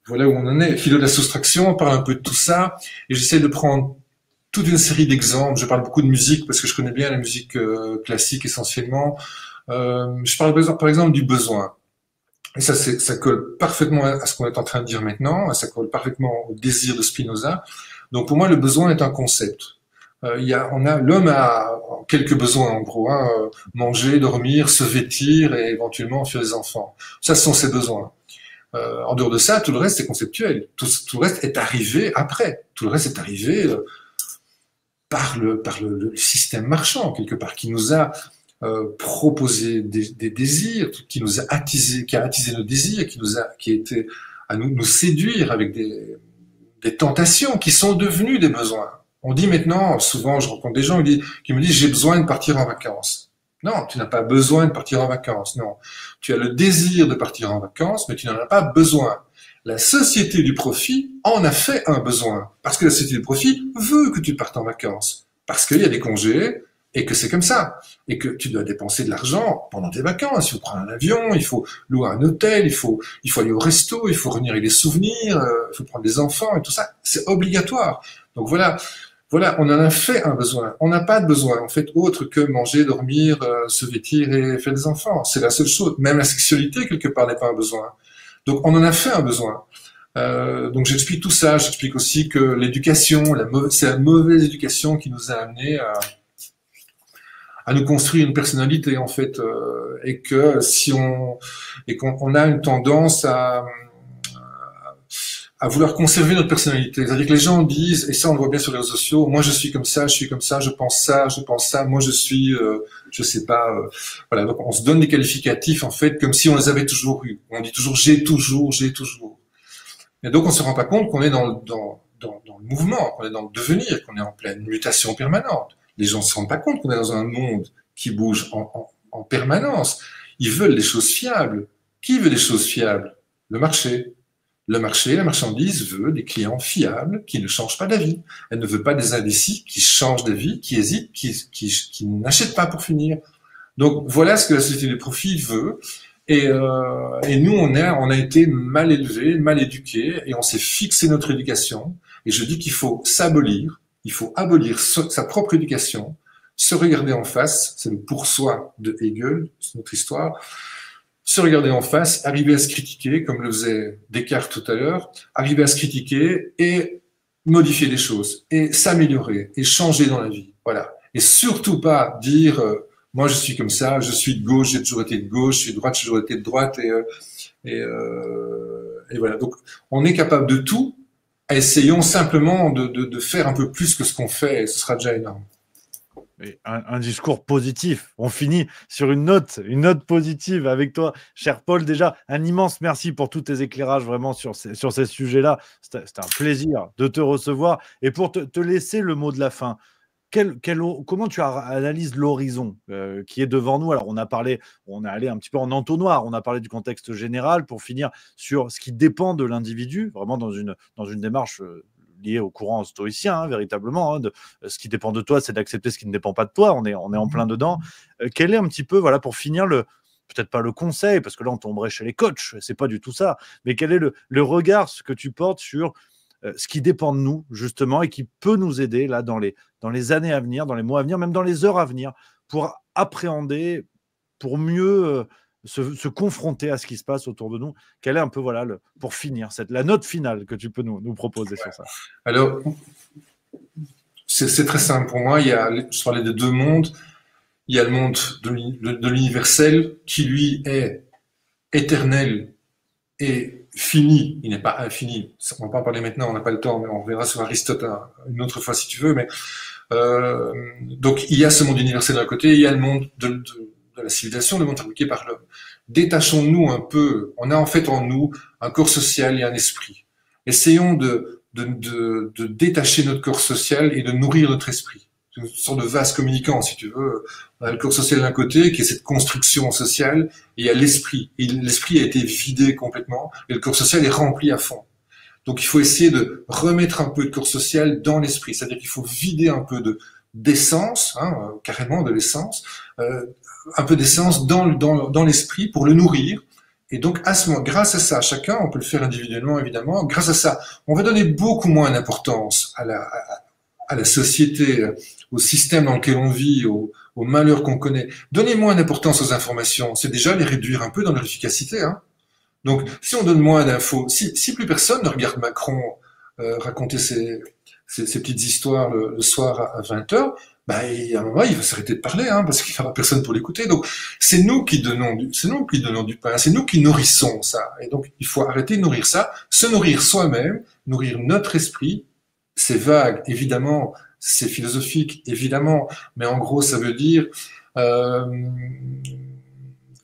voilà où on en est. Philo de la soustraction, on parle un peu de tout ça, et j'essaie de prendre toute une série d'exemples. Je parle beaucoup de musique parce que je connais bien la musique classique essentiellement. Je parle par exemple du besoin. Et ça colle parfaitement à ce qu'on est en train de dire maintenant, ça colle parfaitement au désir de Spinoza. Donc pour moi, le besoin est un concept. L'homme a quelques besoins en gros, hein, manger, dormir, se vêtir et éventuellement faire des enfants. Ça, ce sont ses besoins. En dehors de ça, tout le reste est conceptuel. Tout le reste est arrivé après. Tout le reste est arrivé par le système marchand quelque part qui nous a proposé des désirs, qui a attisé nos désirs, qui a été à nous séduire avec des tentations qui sont devenues des besoins. On dit maintenant, souvent je rencontre des gens qui me disent j'ai besoin de partir en vacances. Non, tu n'as pas besoin de partir en vacances, non. Tu as le désir de partir en vacances, mais tu n'en as pas besoin. La société du profit en a fait un besoin, parce que la société du profit veut que tu partes en vacances, parce qu'il y a des congés, et que c'est comme ça, et que tu dois dépenser de l'argent pendant tes vacances. Il faut prendre un avion, il faut louer un hôtel, il faut aller au resto, il faut revenir avec des souvenirs, il faut prendre des enfants et tout ça. C'est obligatoire. Donc voilà, on en a fait un besoin. On n'a pas de besoin, en fait, autre que manger, dormir, se vêtir et faire des enfants. C'est la seule chose. Même la sexualité, quelque part, n'est pas un besoin. Donc on en a fait un besoin. Donc j'explique tout ça. J'explique aussi que l'éducation, c'est la mauvaise éducation qui nous a amenés à nous construire une personnalité, en fait, et que qu'on a une tendance à vouloir conserver notre personnalité. C'est-à-dire que les gens disent, et ça on le voit bien sur les réseaux sociaux, moi je suis comme ça, je pense ça, moi je suis, je sais pas, voilà. Donc on se donne des qualificatifs, en fait, comme si on les avait toujours eus. On dit toujours j'ai toujours. Et donc on se rend pas compte qu'on est dans le mouvement, qu'on est dans le devenir, qu'on est en pleine mutation permanente. Les gens ne se rendent pas compte qu'on est dans un monde qui bouge en permanence. Ils veulent des choses fiables. Qui veut des choses fiables? Le marché. Le marché, la marchandise veut des clients fiables qui ne changent pas d'avis. Elle ne veut pas des indécis qui changent d'avis, qui hésitent, qui n'achètent pas pour finir. Donc voilà ce que la société du profit veut. Et nous, on a été mal élevés, mal éduqués, et on s'est fixé notre éducation. Et je dis qu'il faut s'abolir. Il faut abolir sa propre éducation, se regarder en face, c'est le pour-soi de Hegel, c'est notre histoire, se regarder en face, arriver à se critiquer, comme le faisait Descartes tout à l'heure, arriver à se critiquer et modifier les choses, et s'améliorer, et changer dans la vie, voilà. Et surtout pas dire, moi je suis comme ça, je suis de gauche, j'ai toujours été de gauche, je suis de droite, j'ai toujours été de droite, et voilà. Donc on est capable de tout. Essayons simplement de faire un peu plus que ce qu'on fait, et ce sera déjà énorme. Un discours positif. On finit sur une note positive avec toi, cher Paul. Déjà, un immense merci pour tous tes éclairages vraiment sur ces sujets-là. C'était un plaisir de te recevoir. Et pour te laisser le mot de la fin, comment tu analyses l'horizon qui est devant nous? Alors, on est allé un petit peu en entonnoir, on a parlé du contexte général pour finir sur ce qui dépend de l'individu, vraiment dans une démarche liée au courant stoïcien, hein, véritablement. Hein, ce qui dépend de toi, c'est d'accepter ce qui ne dépend pas de toi. On est en plein dedans. Quel est un petit peu, voilà, pour finir, peut-être pas le conseil, parce que là, on tomberait chez les coachs, c'est pas du tout ça, mais quel est le regard que tu portes sur ce qui dépend de nous, justement, et qui peut nous aider là dans les années à venir, dans les mois à venir, même dans les heures à venir, pour appréhender, pour mieux se confronter à ce qui se passe autour de nous. Quelle est un peu, voilà, pour finir, la note finale que tu peux nous proposer sur ça? Alors, c'est très simple pour moi. Je parlais des deux mondes. Il y a le monde de l'universel qui, lui, est éternel et fini. Il n'est pas infini. On va pas en parler maintenant, on n'a pas le temps, mais on verra sur Aristote une autre fois si tu veux. Mais donc il y a ce monde universel d'un côté, il y a le monde de la civilisation, le monde fabriqué par l'homme. Détachons-nous un peu. On a en fait en nous un corps social et un esprit. Essayons de détacher notre corps social et de nourrir notre esprit. C'est une sorte de vase communicant, si tu veux. On a le corps social d'un côté, qui est cette construction sociale, et il y a l'esprit. Et l'esprit a été vidé complètement, et le corps social est rempli à fond. Donc il faut essayer de remettre un peu de corps social dans l'esprit. C'est-à-dire qu'il faut vider un peu d'essence, carrément de l'essence, un peu d'essence dans l'esprit pour le nourrir, Et donc, grâce à ça, chacun, on peut le faire individuellement, évidemment, grâce à ça, on va donner beaucoup moins d'importance à la société, au système dans lequel on vit, au malheur qu'on connaît. Donner moins d'importance aux informations, c'est déjà les réduire un peu dans leur efficacité, hein. Donc, si on donne moins d'infos, si plus personne ne regarde Macron raconter ses petites histoires le soir à 20h, bah, à un moment, il va s'arrêter de parler, hein, parce qu'il n'y aura personne pour l'écouter. Donc, c'est nous qui donnons du pain, c'est nous qui nourrissons ça. Et donc, il faut arrêter de nourrir ça, se nourrir soi-même, nourrir notre esprit. C'est vague, évidemment, c'est philosophique, évidemment, mais en gros, ça veut dire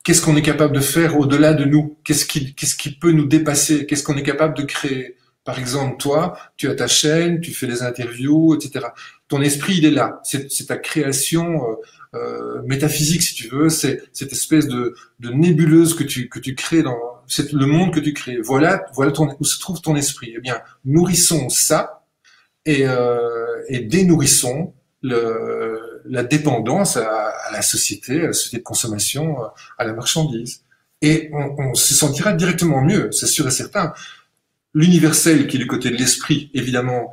qu'est-ce qu'on est capable de faire au-delà de nous? Qu'est-ce qui peut nous dépasser? Qu'est-ce qu'on est capable de créer? Par exemple, toi, tu as ta chaîne, tu fais des interviews, etc. Ton esprit, il est là. C'est ta création métaphysique, si tu veux. C'est cette espèce de nébuleuse que tu crées c'est le monde que tu crées. Voilà où se trouve ton esprit. Eh bien, nourrissons ça et dénourrissons la dépendance à la société de consommation, à la marchandise. Et on se sentira directement mieux, c'est sûr et certain. L'universel qui est du côté de l'esprit, évidemment,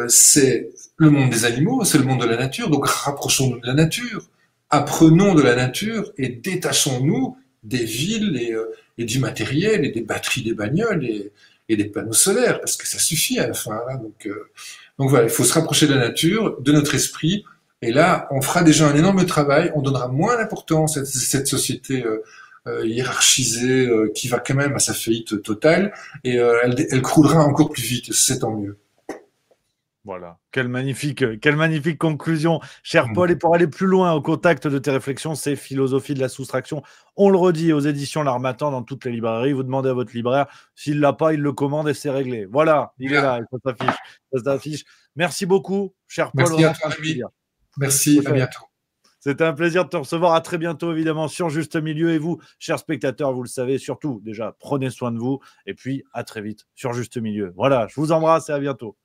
c'est le monde des animaux, c'est le monde de la nature. Donc rapprochons-nous de la nature, apprenons de la nature et détachons-nous des villes et du matériel et des batteries des bagnoles et des panneaux solaires, parce que ça suffit à la fin. Là. Donc voilà, il faut se rapprocher de la nature, de notre esprit, et là, on fera déjà un énorme travail, on donnera moins d'importance à cette société hiérarchisée qui va quand même à sa faillite totale, et elle croulera encore plus vite, c'est tant mieux. Voilà, quelle magnifique conclusion, cher Paul. Et pour aller plus loin au contact de tes réflexions, c'est Philosophie de la soustraction. On le redit aux éditions L'Harmattan dans toutes les librairies. Vous demandez à votre libraire, s'il l'a pas, il le commande et c'est réglé. Voilà, il est là, ça s'affiche. Merci beaucoup, cher Paul. Merci à toi, Rémi. Merci, à bientôt. C'était un plaisir de te recevoir. À très bientôt, évidemment, sur Juste Milieu. Et vous, chers spectateurs, vous le savez, surtout, déjà, prenez soin de vous. Et puis, à très vite sur Juste Milieu. Voilà, je vous embrasse et à bientôt.